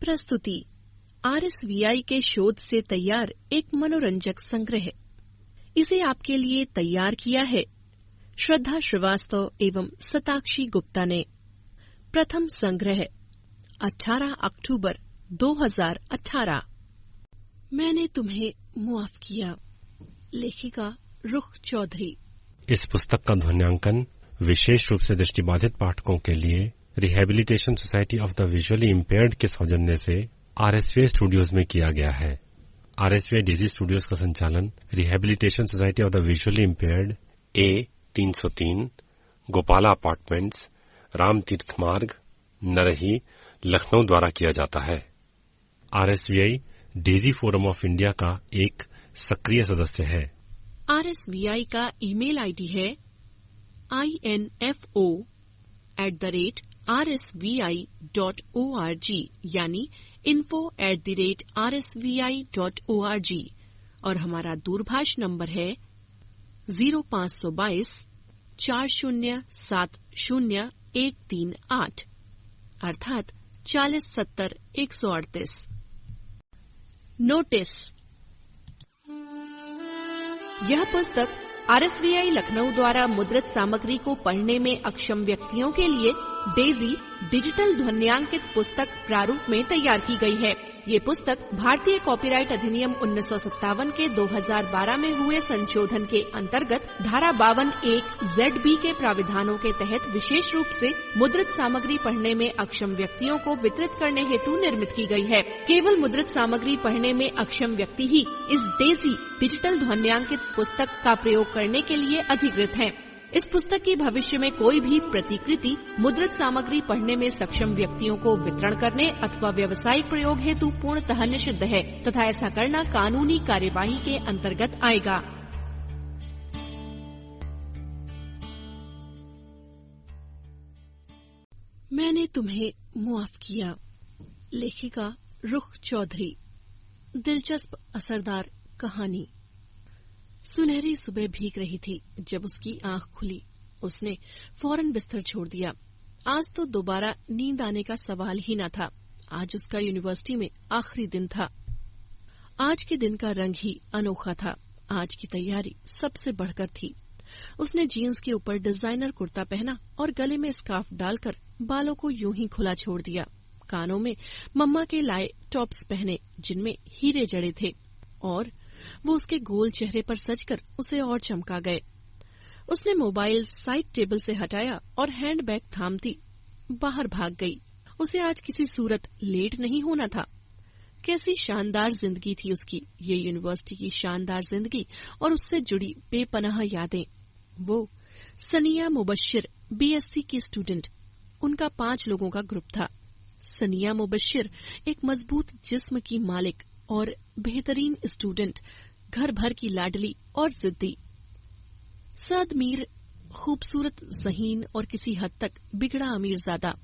प्रस्तुति RSVI के शोध से तैयार एक मनोरंजक संग्रह। इसे आपके लिए तैयार किया है श्रद्धा श्रीवास्तव एवं सताक्षी गुप्ता ने। प्रथम संग्रह 18 अक्टूबर 2018। मैंने तुम्हें मुआफ किया, लेखिका रुख चौधरी। इस पुस्तक का ध्वन्यांकन विशेष रूप से दृष्टिबाधित पाठकों के लिए rehabilitation society of the visually impaired के सौजन्य से RSVI स्टूडियोज में किया गया है। RSVI डेजी स्टूडियोज का संचालन rehabilitation society of the visually impaired A303 Gopala apartments, Ram तीर्थ मार्ग, नरही, लखनऊ द्वारा किया जाता है। RSVI Daisy forum of India का एक सक्रिय सदस्य है। RSVI का ईमेल आईडी है info@rsvi.org यानी info@rsvi.org और हमारा दूरभाष नंबर है 0522 4070 अर्थात 4070 138। नोटिस। यह पुस्तक RSVI लखनऊ द्वारा मुद्रित सामग्री को पढ़ने में अक्षम व्यक्तियों के लिए डेजी डिजिटल ध्वन्यांकित पुस्तक प्रारूप में तैयार की गई है। ये पुस्तक भारतीय कॉपीराइट अधिनियम 1957 के 2012 में हुए संशोधन के अंतर्गत धारा 52(1) ZB के प्राविधानों के तहत विशेष रूप से मुद्रित सामग्री पढ़ने में अक्षम व्यक्तियों को वितरित करने हेतु निर्मित की गई है। केवल मुद्रित सामग्री पढ़ने में अक्षम व्यक्ति ही इस डेजी डिजिटल ध्वन्यांकित पुस्तक का प्रयोग करने के लिए अधिकृत हैं। इस पुस्तक की भविष्य में कोई भी प्रतिकृति मुद्रित सामग्री पढ़ने में सक्षम व्यक्तियों को वितरण करने अथवा व्यावसायिक प्रयोग हेतु पूर्णतः निषिद्ध है तथा ऐसा करना कानूनी कार्यवाही के अंतर्गत आएगा। मैंने तुम्हें मुआफ किया, लेखिका रुख चौधरी। दिलचस्प असरदार कहानी। सुनहरी सुबह भीग रही थी जब उसकी आंख खुली। उसने फौरन बिस्तर छोड़ दिया। आज तो दोबारा नींद आने का सवाल ही न था। आज उसका यूनिवर्सिटी में आखिरी दिन था। आज के दिन का रंग ही अनोखा था। आज की तैयारी सबसे बढ़कर थी। उसने जीन्स के ऊपर डिजाइनर कुर्ता पहना और गले में स्कार्फ डालकर बालों को यूं ही खुला छोड़ दिया। कानों में मम्मा के लाए टॉप्स पहने जिनमें हीरे जड़े थे और वो उसके गोल चेहरे पर सजकर उसे और चमका गए। उसने मोबाइल साइड टेबल से हटाया और हैंडबैग थामती बाहर भाग गई। उसे आज किसी सूरत लेट नहीं होना था। कैसी शानदार जिंदगी थी उसकी, ये यूनिवर्सिटी की शानदार जिंदगी और उससे जुड़ी बेपनाह यादें। वो सनिया मुबश्शिर BSc की स्टूडेंट। उनका 5 लोगों का ग्रुप था। सनिया मुबश्शिर एक मजबूत जिस्म की मालिक और बेहतरीन स्टूडेंट, घर भर की लाडली और जिद्दी। सद मीर खूबसूरत, ज़हीन और किसी हद तक बिगड़ा अमीरजादा।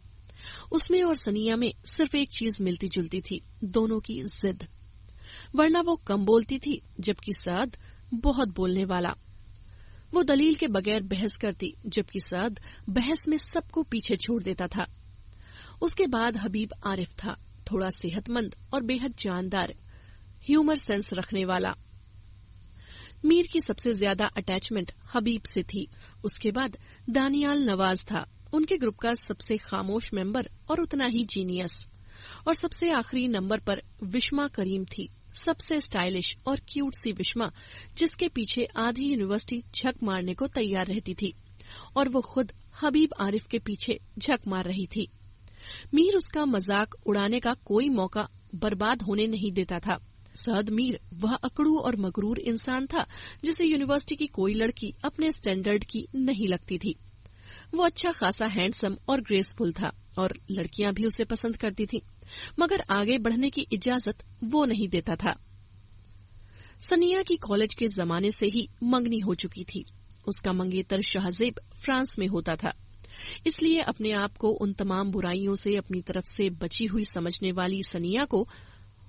उसमें और सनिया में सिर्फ एक चीज मिलती जुलती थी, दोनों की जिद। वरना वो कम बोलती थी जबकि सद बहुत बोलने वाला। वो दलील के बगैर बहस करती जबकि सद बहस में सबको पीछे छोड़ देता था। उसके बाद हबीब आरिफ था, थोड़ा सेहतमंद और बेहद जानदार, ह्यूमर सेंस रखने वाला। मीर की सबसे ज्यादा अटैचमेंट हबीब से थी। उसके बाद दानियाल नवाज था, उनके ग्रुप का सबसे खामोश मेंबर और उतना ही जीनियस। और सबसे आखिरी नंबर पर विश्मा करीम थी, सबसे स्टाइलिश और क्यूट सी विश्मा, जिसके पीछे आधी यूनिवर्सिटी झक मारने को तैयार रहती थी और वो खुद हबीब आरिफ के पीछे झक मार रही थी। मीर उसका मजाक उड़ाने का कोई मौका बर्बाद होने नहीं देता था। सद मीर वह अकड़ू और मगरूर इंसान था जिसे यूनिवर्सिटी की कोई लड़की अपने स्टैंडर्ड की नहीं लगती थी। वो अच्छा खासा हैंडसम और ग्रेसफुल था और लड़कियां भी उसे पसंद करती थीं, मगर आगे बढ़ने की इजाजत वो नहीं देता था। सनिया की कॉलेज के जमाने से ही मंगनी हो चुकी थी। उसका मंगेतर शाहजेब फ्रांस में होता था, इसलिए अपने आप को उन तमाम बुराइयों से अपनी तरफ से बची हुई समझने वाली सनिया को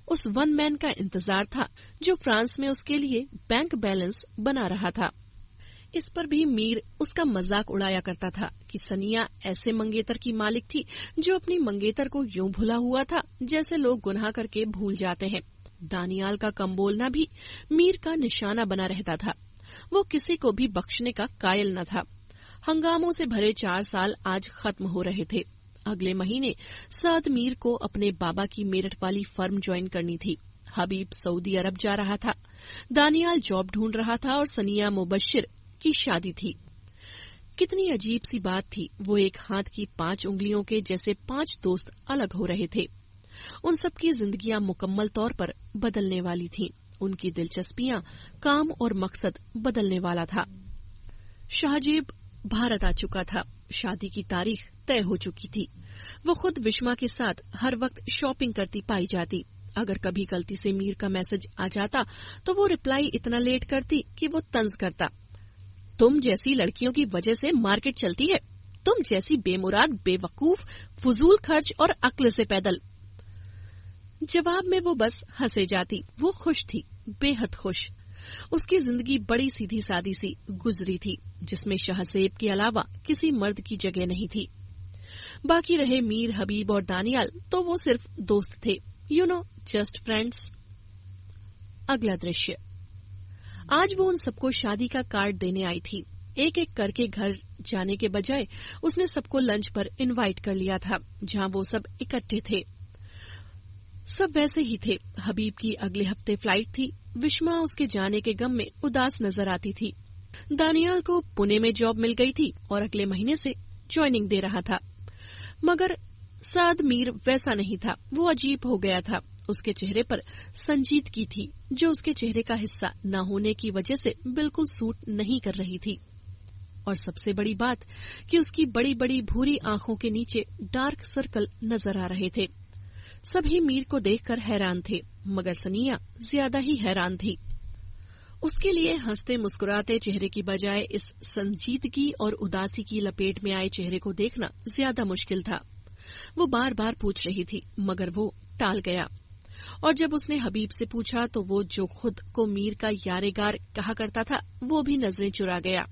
उस वन मैन का इंतजार था जो फ्रांस में उसके लिए बैंक बैलेंस बना रहा था। इस पर भी मीर उसका मजाक उड़ाया करता था कि सनिया ऐसे मंगेतर की मालिक थी जो अपनी मंगेतर को यूं भुला हुआ था जैसे लोग गुनाह करके भूल जाते हैं। दानियाल का कम बोलना भी मीर का निशाना बना रहता था। वो किसी को भी बख्शने का कायल न था। हंगामों से भरे 4 साल आज खत्म हो रहे थे। अगले महीने साद मीर को अपने बाबा की मेरठ वाली फर्म ज्वाइन करनी थी। हबीब सऊदी अरब जा रहा था, दानियाल जॉब ढूंढ रहा था और सनिया मुबश्शिर की शादी थी। कितनी अजीब सी बात थी, वो एक हाथ की 5 उंगलियों के जैसे 5 दोस्त अलग हो रहे थे। उन सबकी जिंदगियां मुकम्मल तौर पर बदलने वाली थीं। उनकी दिलचस्पियां, काम और मकसद बदलने वाला था। शाहजेब भारत आ चुका था। शादी की तारीख तय हो चुकी थी। वो खुद विश्मा के साथ हर वक्त शॉपिंग करती पाई जाती। अगर कभी गलती से मीर का मैसेज आ जाता तो वो रिप्लाई इतना लेट करती कि वो तंज करता, तुम जैसी लड़कियों की वजह से मार्केट चलती है, तुम जैसी बेमुराद, बेवकूफ, फजूल खर्च और अक्ल से पैदल। जवाब में वो बस हंसे जाती। वो खुश थी, बेहद खुश। उसकी जिंदगी बड़ी सीधी सादी सी गुजरी थी, जिसमें शाहजेब के अलावा किसी मर्द की जगह नहीं थी। बाकी रहे मीर, हबीब और दानियाल तो वो सिर्फ दोस्त थे, जस्ट फ्रेंड्स। अगला दृश्य। आज वो उन सबको शादी का कार्ड देने आई थी। एक एक करके घर जाने के बजाय उसने सबको लंच पर इनवाइट कर लिया था, जहां वो सब इकट्ठे थे। सब वैसे ही थे। हबीब की अगले हफ्ते फ्लाइट थी। विश्मा उसके जाने के गम में उदास नजर आती थी। दानियाल को पुणे में जॉब मिल गई थी और अगले महीने से ज्वाइनिंग दे रहा था। मगर साद मीर वैसा नहीं था। वो अजीब हो गया था। उसके चेहरे पर संजीदगी थी जो उसके चेहरे का हिस्सा न होने की वजह से बिल्कुल सूट नहीं कर रही थी। और सबसे बड़ी बात कि उसकी बड़ी बड़ी भूरी आंखों के नीचे डार्क सर्कल नजर आ रहे थे। सभी मीर को देखकर हैरान थे, मगर सनिया ज्यादा ही हैरान थी। उसके लिए हंसते मुस्कुराते चेहरे की बजाय इस संजीदगी और उदासी की लपेट में आए चेहरे को देखना ज्यादा मुश्किल था। वो बार बार पूछ रही थी, मगर वो टाल गया। और जब उसने हबीब से पूछा तो वो जो खुद को मीर का यारेगार कहा करता था, वो भी नजरें चुरा गया।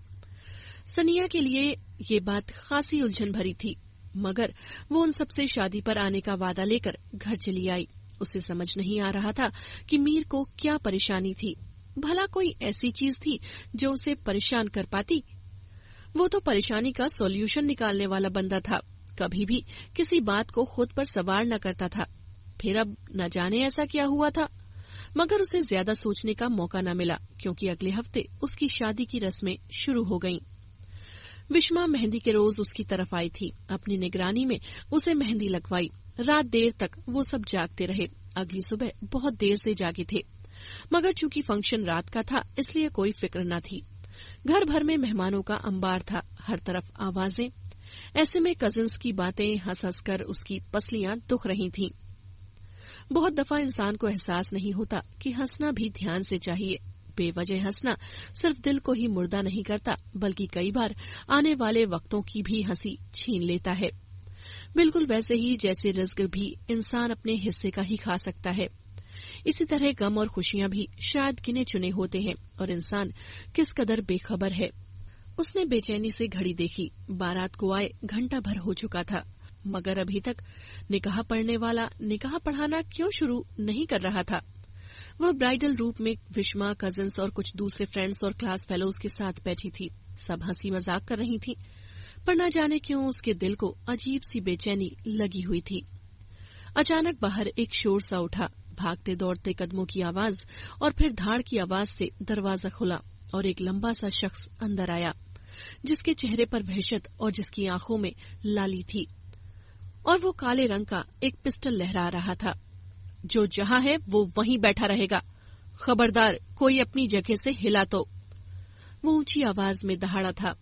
सनिया के लिए ये बात खासी उलझन भरी थी, मगर वो उन सबसे शादी पर आने का वादा लेकर घर चली आई। उसे समझ नहीं आ रहा था कि मीर को क्या परेशानी थी। भला कोई ऐसी चीज थी जो उसे परेशान कर पाती? वो तो परेशानी का सॉल्यूशन निकालने वाला बंदा था, कभी भी किसी बात को खुद पर सवार न करता था। फिर अब न जाने ऐसा क्या हुआ था। मगर उसे ज्यादा सोचने का मौका न मिला, क्योंकि अगले हफ्ते उसकी शादी की रस्में शुरू हो गईं। विश्मा मेहंदी के रोज उसकी तरफ आई थी। अपनी निगरानी में उसे मेहंदी लगवाई। रात देर तक वो सब जागते रहे। अगली सुबह बहुत देर से जागे थे, मगर चूंकि फंक्शन रात का था इसलिए कोई फिक्र न थी। घर भर में मेहमानों का अंबार था, हर तरफ आवाजें। ऐसे में कजिन्स की बातें हंस हंस कर उसकी पसलियां दुख रही थीं। बहुत दफा इंसान को एहसास नहीं होता कि हंसना भी ध्यान से चाहिए। बेवजह हंसना सिर्फ दिल को ही मुर्दा नहीं करता, बल्कि कई बार आने वाले वक्तों की भी हंसी छीन लेता है। बिल्कुल वैसे ही जैसे रिज़्क भी इंसान अपने हिस्से का ही खा सकता है, इसी तरह गम और खुशियां भी शायद गिने चुने होते हैं और इंसान किस कदर बेखबर है। उसने बेचैनी से घड़ी देखी। बारात को आए घंटा भर हो चुका था, मगर अभी तक निकाह पढ़ने वाला निकाह पढ़ाना क्यों शुरू नहीं कर रहा था। वह ब्राइडल रूप में विश्मा, कजिन्स और कुछ दूसरे फ्रेंड्स और क्लास फेलोज के साथ बैठी थी। सब हंसी मजाक कर रही थी, पर न जाने क्यों उसके दिल को अजीब सी बेचैनी लगी हुई थी। अचानक बाहर एक शोर सा उठा, भागते दौड़ते कदमों की आवाज और फिर धाड़ की आवाज से दरवाजा खुला और एक लंबा सा शख्स अंदर आया, जिसके चेहरे पर वहशत और जिसकी आंखों में लाली थी, और वो काले रंग का एक पिस्टल लहरा रहा था। जो जहां है वो वहीं बैठा रहेगा, खबरदार कोई अपनी जगह से हिला तो। वो ऊंची आवाज में दहाड़ा था।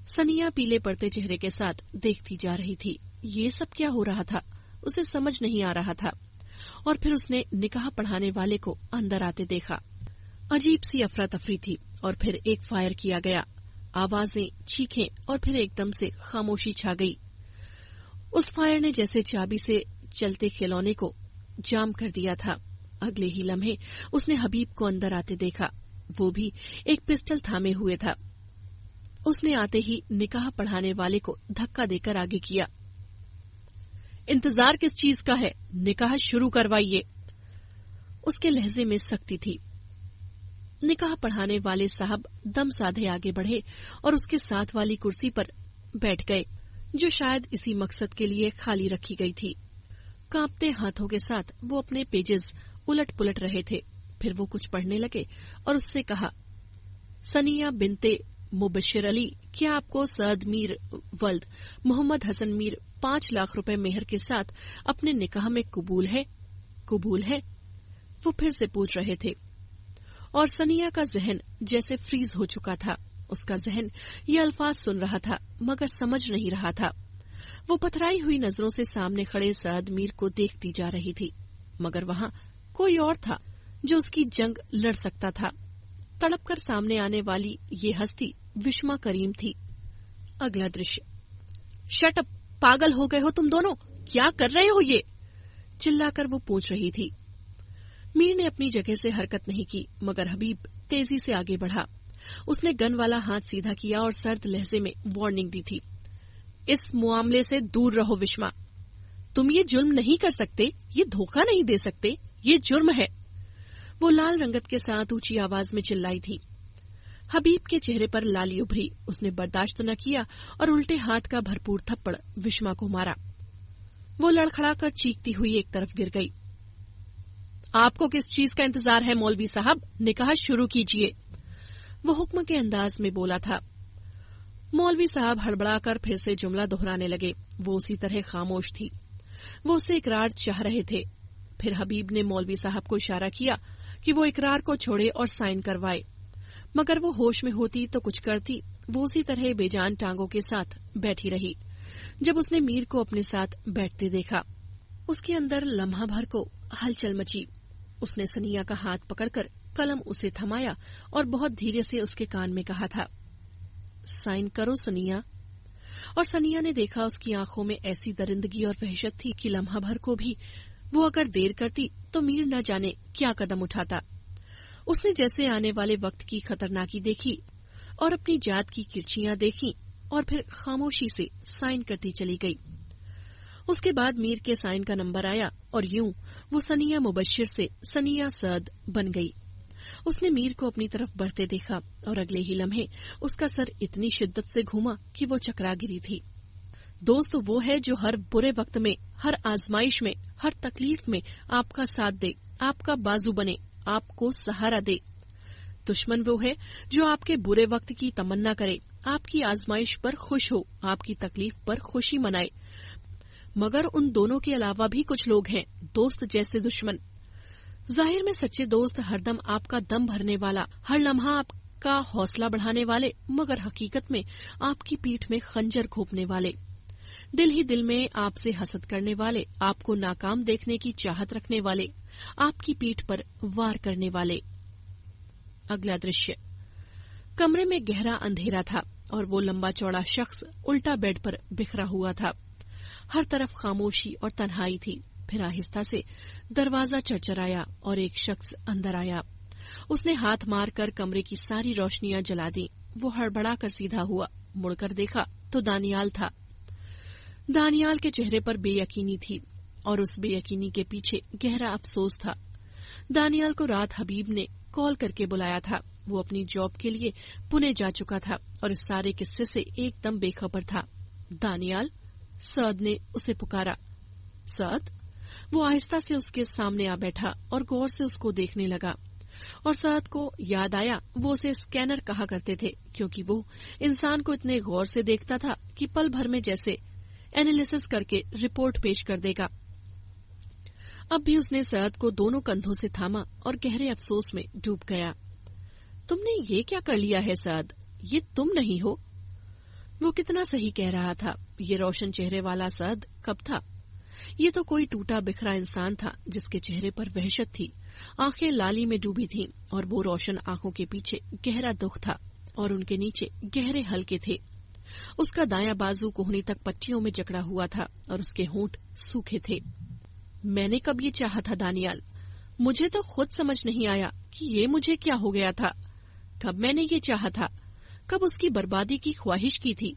सनिया पीले पड़ते चेहरे के साथ देखती जा रही थी। ये सब क्या हो रहा था, उसे समझ नहीं आ रहा था। और फिर उसने निकाह पढ़ाने वाले को अंदर आते देखा। अजीब सी अफरा तफरी थी और फिर एक फायर किया गया। आवाजें, चीखें और फिर एकदम से खामोशी छा गई। उस फायर ने जैसे चाबी से चलते खिलौने को जाम कर दिया था। अगले ही लम्हे उसने हबीब को अंदर आते देखा। वो भी एक पिस्टल थामे हुए था। उसने आते ही निकाह पढ़ाने वाले को धक्का देकर आगे किया। इंतजार किस चीज का है, निकाह शुरू करवाइए। उसके लहजे में सख्ती थी। निकाह पढ़ाने वाले साहब दम साधे आगे बढ़े और उसके साथ वाली कुर्सी पर बैठ गए, जो शायद इसी मकसद के लिए खाली रखी गई थी। कांपते हाथों के साथ वो अपने पेजेस उलट पुलट रहे थे। फिर वो कुछ पढ़ने लगे और उससे कहा, सनिया बिनते मुबशिर अली, क्या आपको सअद मीर वल्द मोहम्मद हसन मीर 5 लाख रुपए मेहर के साथ अपने निकाह में कबूल है? कबूल है? वो फिर से पूछ रहे थे और सनिया का जहन जैसे फ्रीज हो चुका था। उसका जहन ये अल्फाज सुन रहा था मगर समझ नहीं रहा था। वो पथराई हुई नजरों से सामने खड़े सअद मीर को देखती जा रही थी, मगर वहां कोई और था जो उसकी जंग लड़ सकता था। तड़प कर सामने आने वाली ये हस्ती विस्मा करीम थी। अगला दृश्य। शट अप, पागल हो गए हो तुम दोनों, क्या कर रहे हो ये? चिल्लाकर वो पूछ रही थी। मीर ने अपनी जगह से हरकत नहीं की, मगर हबीब तेजी से आगे बढ़ा। उसने गन वाला हाथ सीधा किया और सर्द लहजे में वार्निंग दी थी, इस मामले से दूर रहो विस्मा। तुम ये जुल्म नहीं कर सकते, ये धोखा नहीं दे सकते, ये जुर्म है। वो लाल रंगत के साथ ऊंची आवाज में चिल्लाई थी। हबीब के चेहरे पर लाली उभरी। उसने बर्दाश्त न किया और उल्टे हाथ का भरपूर थप्पड़ विस्मा को मारा। वो लड़खड़ाकर चीखती हुई एक तरफ गिर गई। आपको किस चीज का इंतजार है मौलवी साहब, निकाह शुरू कीजिए, वो हुक्म के अंदाज में बोला था। मौलवी साहब हड़बड़ाकर फिर से जुमला दोहराने लगे। वो उसी तरह खामोश थी। वो उसे इकरार चाह रहे थे। फिर हबीब ने मौलवी साहब को इशारा किया कि वो इकरार को छोड़े और साइन करवाए, मगर वो होश में होती तो कुछ करती। वो उसी तरह बेजान टांगों के साथ बैठी रही। जब उसने मीर को अपने साथ बैठते देखा, उसके अंदर लम्हा भर को हलचल मची। उसने सनिया का हाथ पकड़कर कलम उसे थमाया और बहुत धीरे से उसके कान में कहा था, साइन करो सनिया। और सनिया ने देखा उसकी आंखों में ऐसी दरिंदगी और वहशत थी कि लम्हा भर को भी वो अगर देर करती तो मीर न जाने क्या कदम उठाता। उसने जैसे आने वाले वक्त की खतरनाकी देखी और अपनी जात की किरचियां देखी और फिर खामोशी से साइन करती चली गई। उसके बाद मीर के साइन का नंबर आया और यूं वो सनिया मुबशिर से सनिया सअद बन गई। उसने मीर को अपनी तरफ बढ़ते देखा और अगले ही लम्हे उसका सर इतनी शिद्दत से घूमा कि वो चकरा गिरी थी। दोस्त वो है जो हर बुरे वक्त में, हर आजमाइश में, हर तकलीफ में आपका साथ दे, आपका बाजू बने, आपको सहारा दे। दुश्मन वो है जो आपके बुरे वक्त की तमन्ना करे, आपकी आजमाइश पर खुश हो, आपकी तकलीफ पर खुशी मनाए। मगर उन दोनों के अलावा भी कुछ लोग हैं, दोस्त जैसे दुश्मन। जाहिर में सच्चे दोस्त हरदम आपका दम भरने वाला, हर लम्हा आपका हौसला बढ़ाने वाले, मगर हकीकत में आपकी पीठ में खंजर घोंपने वाले, दिल ही दिल में आपसे हसद करने वाले, आपको नाकाम देखने की चाहत रखने वाले, आपकी पीठ पर वार करने वाले। अगला दृश्य। कमरे में गहरा अंधेरा था और वो लंबा चौड़ा शख्स उल्टा बेड पर बिखरा हुआ था। हर तरफ खामोशी और तन्हाई थी। फिर आहिस्ता से दरवाजा चरचराया और एक शख्स अंदर आया। उसने हाथ मारकर कमरे की सारी रोशनियां जला दी। वो हड़बड़ाकर सीधा हुआ, मुड़कर देखा तो दानियाल था। दानियाल के चेहरे पर बेयकीनी थी और उस बेयकीनी के पीछे गहरा अफसोस था। दानियाल को रात हबीब ने कॉल करके बुलाया था। वो अपनी जॉब के लिए पुणे जा चुका था और इस सारे किस्से से एकदम बेखबर था। दानियाल, सअद ने उसे पुकारा। सअद? वो आहिस्ता से उसके सामने आ बैठा और गौर से उसको देखने लगा। और सअद को याद आया वो उसे स्कैनर कहा करते थे, क्योंकि वो इंसान को इतने गौर से देखता था कि पल भर में जैसे एनालिसिस करके रिपोर्ट पेश कर देगा। अब भी उसने सअद को दोनों कंधों से थामा और गहरे अफसोस में डूब गया। तुमने ये क्या कर लिया है सअद? ये तुम नहीं हो। वो कितना सही कह रहा था। ये रोशन चेहरे वाला सअद कब था? ये तो कोई टूटा बिखरा इंसान था जिसके चेहरे पर वहशत थी, आंखें लाली में डूबी थीं और वो रोशन आंखों के पीछे गहरा दुख था और उनके नीचे गहरे हल्के थे। उसका दायां बाजू कोहनी तक पट्टियों में जकड़ा हुआ था और उसके होंठ सूखे थे। मैंने कब ये चाहा था दानियाल? मुझे तो खुद समझ नहीं आया कि ये मुझे क्या हो गया था। कब मैंने ये चाहा था? कब उसकी बर्बादी की ख्वाहिश की थी?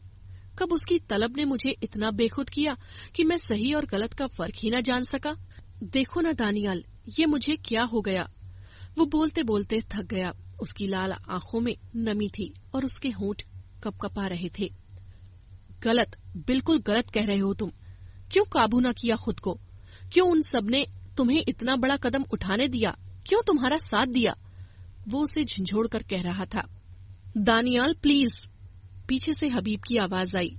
कब उसकी तलब ने मुझे इतना बेखुद किया कि मैं सही और गलत का फर्क ही न जान सका? देखो ना दानियाल, ये मुझे क्या हो गया? वो बोलते बोलते थक गया। उसकी लाल आंखों में नमी थी और उसके होंठ कपकपा रहे थे। गलत, बिल्कुल गलत कह रहे हो तुम। क्यों काबू न किया खुद को? क्यों उन सब ने तुम्हें इतना बड़ा कदम उठाने दिया? क्यों तुम्हारा साथ दिया? वो उसे झंझोड़ कर कह रहा था। दानियाल प्लीज। पीछे से हबीब की आवाज आई।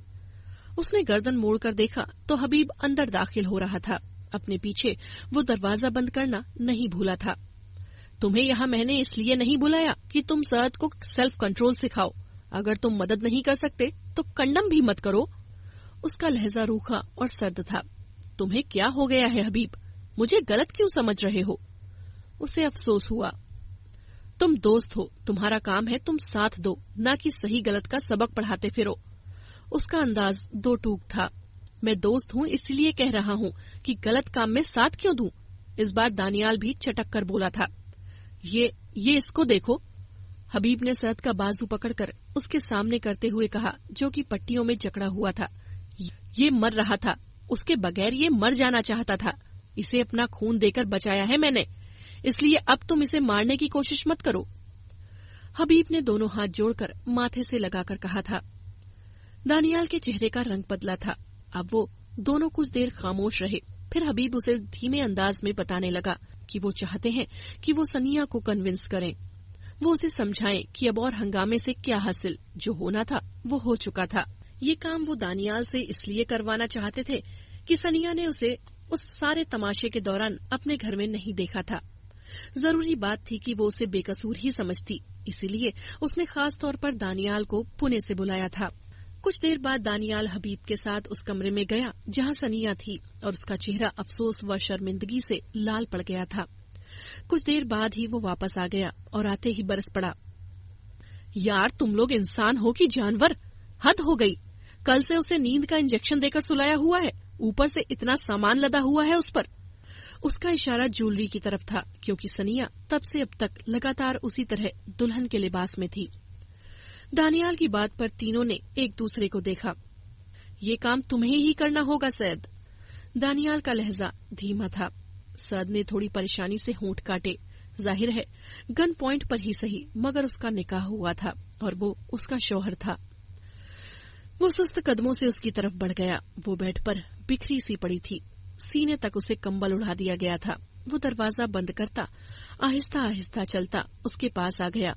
उसने गर्दन मोड़कर देखा तो हबीब अंदर दाखिल हो रहा था। अपने पीछे वो दरवाजा बंद करना नहीं भूला था। तुम्हें यहाँ मैंने इसलिए नहीं बुलाया कि तुम सअद को सेल्फ कंट्रोल सिखाओ। अगर तुम मदद नहीं कर सकते तो कंडम भी मत करो। उसका लहजा रूखा और सर्द था। तुम्हें क्या हो गया है हबीब? मुझे गलत क्यों समझ रहे हो? उसे अफसोस हुआ। तुम दोस्त हो, तुम्हारा काम है तुम साथ दो, न कि सही गलत का सबक पढ़ाते फिरो। उसका अंदाज दो टूक था। मैं दोस्त हूँ इसलिए कह रहा हूँ कि गलत काम में साथ क्यों दूं? इस बार दानियाल भी चटक कर बोला था। ये इसको देखो। हबीब ने सअद का बाजू पकड़कर उसके सामने करते हुए कहा, जो कि पट्टियों में जकड़ा हुआ था। ये मर रहा था, उसके बगैर ये मर जाना चाहता था। इसे अपना खून देकर बचाया है मैंने, इसलिए अब तुम इसे मारने की कोशिश मत करो। हबीब ने दोनों हाथ जोड़कर माथे से लगाकर कहा था। दानियाल के चेहरे का रंग बदला था। अब वो दोनों कुछ देर खामोश रहे। फिर हबीब उसे धीमे अंदाज में बताने लगा कि वो चाहते हैं कि वो सनिया को कन्विंस करें। वो उसे समझाएं कि अब और हंगामे से क्या हासिल, जो होना था वो हो चुका था। ये काम वो दानियाल से इसलिए करवाना चाहते थे कि सनिया ने उसे उस सारे तमाशे के दौरान अपने घर में नहीं देखा था। जरूरी बात थी कि वो उसे बेकसूर ही समझती, इसीलिए उसने खास तौर पर दानियाल को पुणे से बुलाया था। कुछ देर बाद दानियाल हबीब के साथ उस कमरे में गया जहां सनिया थी और उसका चेहरा अफसोस व शर्मिंदगी से लाल पड़ गया था। कुछ देर बाद ही वो वापस आ गया और आते ही बरस पड़ा। यार तुम लोग इंसान हो कि जानवर? हद हो गई। कल से उसे नींद का इंजेक्शन देकर सुलाया हुआ है, ऊपर से इतना सामान लदा हुआ है उस पर। उसका इशारा ज्वेलरी की तरफ था, क्योंकि सनिया तब से अब तक लगातार उसी तरह दुल्हन के लिबास में थी। दानियाल की बात पर तीनों ने एक दूसरे को देखा। ये काम तुम्हें ही करना होगा सैद। दानियाल का लहजा धीमा था। सैद ने थोड़ी परेशानी से होंठ काटे। जाहिर है गन पॉइंट पर ही सही, मगर उसका निकाह हुआ था और वो उसका शौहर था। वो सुस्त कदमों से उसकी तरफ बढ़ गया। वो बेड पर बिखरी सी पड़ी थी, सीने तक उसे कंबल उड़ा दिया गया था। वो दरवाजा बंद करता आहिस्ता आहिस्ता चलता उसके पास आ गया।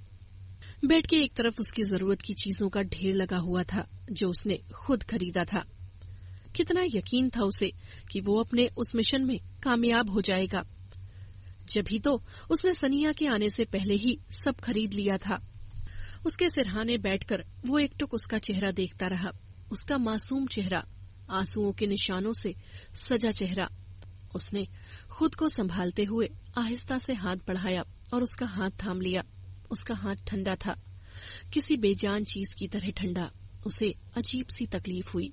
बेड के एक तरफ उसकी जरूरत की चीजों का ढेर लगा हुआ था, जो उसने खुद खरीदा था। कितना यकीन था उसे कि वो अपने उस मिशन में कामयाब हो जाएगा। जभी तो उसने सनिया के आने से पहले ही सब खरीद लिया था। उसके सिरहाने बैठकर वो एकटुक उसका चेहरा देखता रहा। उसका मासूम चेहरा, आंसुओं के निशानों से सजा चेहरा। उसने खुद को संभालते हुए आहिस्ता से हाथ बढ़ाया और उसका हाथ थाम लिया। उसका हाथ ठंडा था, किसी बेजान चीज की तरह ठंडा। उसे अजीब सी तकलीफ हुई।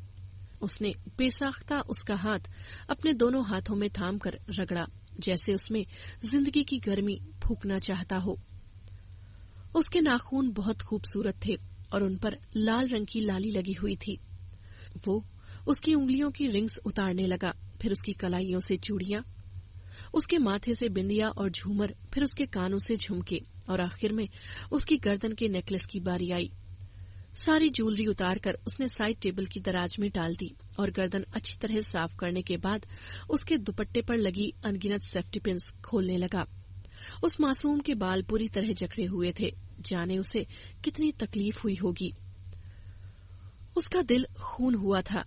उसने बेसाख्ता उसका हाथ अपने दोनों हाथों में थाम कर रगड़ा, जैसे उसमें जिंदगी की गर्मी फूंकना चाहता हो। उसके नाखून बहुत खूबसूरत थे और उन पर लाल रंग की लाली लगी हुई थी। वो उसकी उंगलियों की रिंग्स उतारने लगा, फिर उसकी कलाइयों से चूड़ियां, उसके माथे से बिंदिया और झूमर, फिर उसके कानों से झुमके और आखिर में उसकी गर्दन के नेकलेस की बारी आई। सारी ज्वेलरी उतारकर उसने साइड टेबल की दराज में डाल दी और गर्दन अच्छी तरह साफ करने के बाद उसके दुपट्टे पर लगी अनगिनत सेफ्टी पिन्स खोलने लगा। उस मासूम के बाल पूरी तरह जकड़े हुए थे, जाने उसे कितनी तकलीफ हुई होगी। उसका दिल खून हुआ था।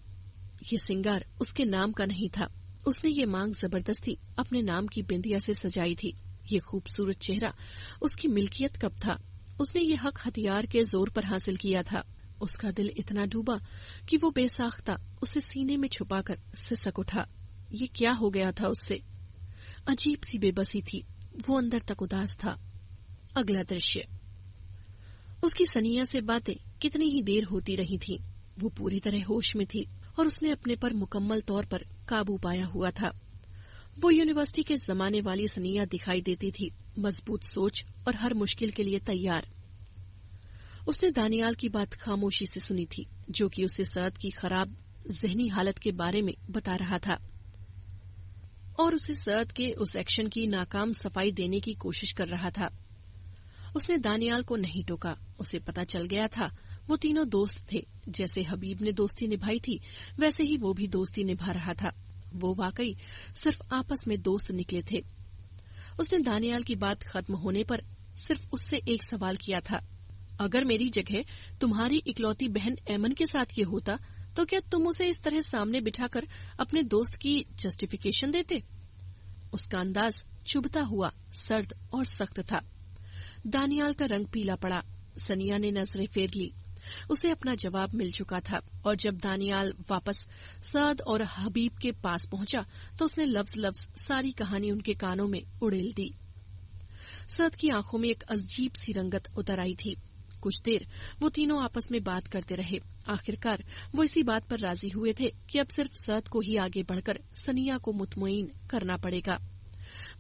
ये सिंगार उसके नाम का नहीं था। उसने ये मांग जबरदस्ती अपने नाम की बिंदिया से सजाई थी। ये खूबसूरत चेहरा उसकी मिल्कियत कब था? उसने ये हक हथियार के जोर पर हासिल किया था। उसका दिल इतना डूबा कि वो बेसाख्ता उसे सीने में छुपाकर सिसक उठा। ये क्या हो गया था उससे? अजीब सी बेबसी थी। वो अंदर तक उदास था। अगला दृश्य। उसकी सनिया से बातें कितनी ही देर होती रही थी। वो पूरी तरह होश में थी और उसने अपने पर मुकम्मल तौर पर काबू पाया हुआ था। वो यूनिवर्सिटी के जमाने वाली सनिया दिखाई देती थी, मजबूत सोच और हर मुश्किल के लिए तैयार। उसने दानियाल की बात खामोशी से सुनी थी, जो कि उसे सअद की खराब जहनी हालत के बारे में बता रहा था और उसे सअद के उस एक्शन की नाकाम सफाई देने की कोशिश कर रहा था। उसने दानियाल को नहीं टोका। उसे पता चल गया था वो तीनों दोस्त थे। जैसे हबीब ने दोस्ती निभाई थी, वैसे ही वो भी दोस्ती निभा रहा था। वो वाकई सिर्फ आपस में दोस्त निकले थे। उसने दानियाल की बात खत्म होने पर सिर्फ उससे एक सवाल किया था, अगर मेरी जगह तुम्हारी इकलौती बहन एमन के साथ ये होता तो क्या तुम उसे इस तरह सामने बिठाकर अपने दोस्त की जस्टिफिकेशन देते? उसका अंदाज चुभता हुआ, सर्द और सख्त था। दानियाल का रंग पीला पड़ा। सनिया ने नजरें फेर ली। उसे अपना जवाब मिल चुका था और जब दानियाल वापस सअद और हबीब के पास पहुंचा तो उसने लफ्ज लफ्ज सारी कहानी उनके कानों में उड़ेल दी। सअद की आंखों में एक अजीब सी रंगत उतर आई थी। कुछ देर वो तीनों आपस में बात करते रहे। आखिरकार वो इसी बात पर राजी हुए थे कि अब सिर्फ सअद को ही आगे बढ़कर सनिया को मुतमईन करना पड़ेगा।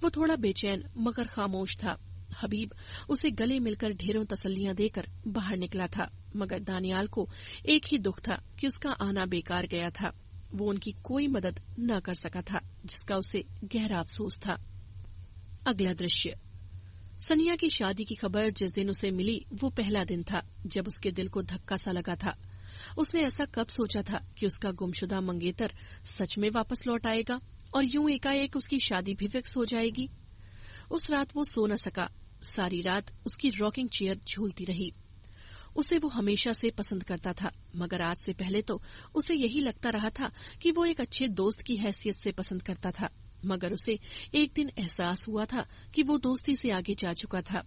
वो थोड़ा बेचैन मगर खामोश था। हबीब उसे गले मिलकर ढेरों तसल्लियां देकर बाहर निकला था, मगर दानियाल को एक ही दुख था कि उसका आना बेकार गया था। वो उनकी कोई मदद न कर सका था, जिसका उसे गहरा अफसोस था। अगला दृश्य। सनिया की शादी की खबर जिस दिन उसे मिली वो पहला दिन था जब उसके दिल को धक्का सा लगा था। उसने ऐसा कब सोचा था कि उसका गुमशुदा मंगेतर सच में वापस लौट आएगा और यूं एकाएक उसकी शादी भी फिक्स हो जाएगी। उस रात वो सो न सका। सारी रात उसकी रॉकिंग चेयर झूलती रही। उसे वो हमेशा से पसंद करता था, मगर आज से पहले तो उसे यही लगता रहा था कि वो एक अच्छे दोस्त की हैसियत से पसंद करता था, मगर उसे एक दिन एहसास हुआ था कि वो दोस्ती से आगे जा चुका था।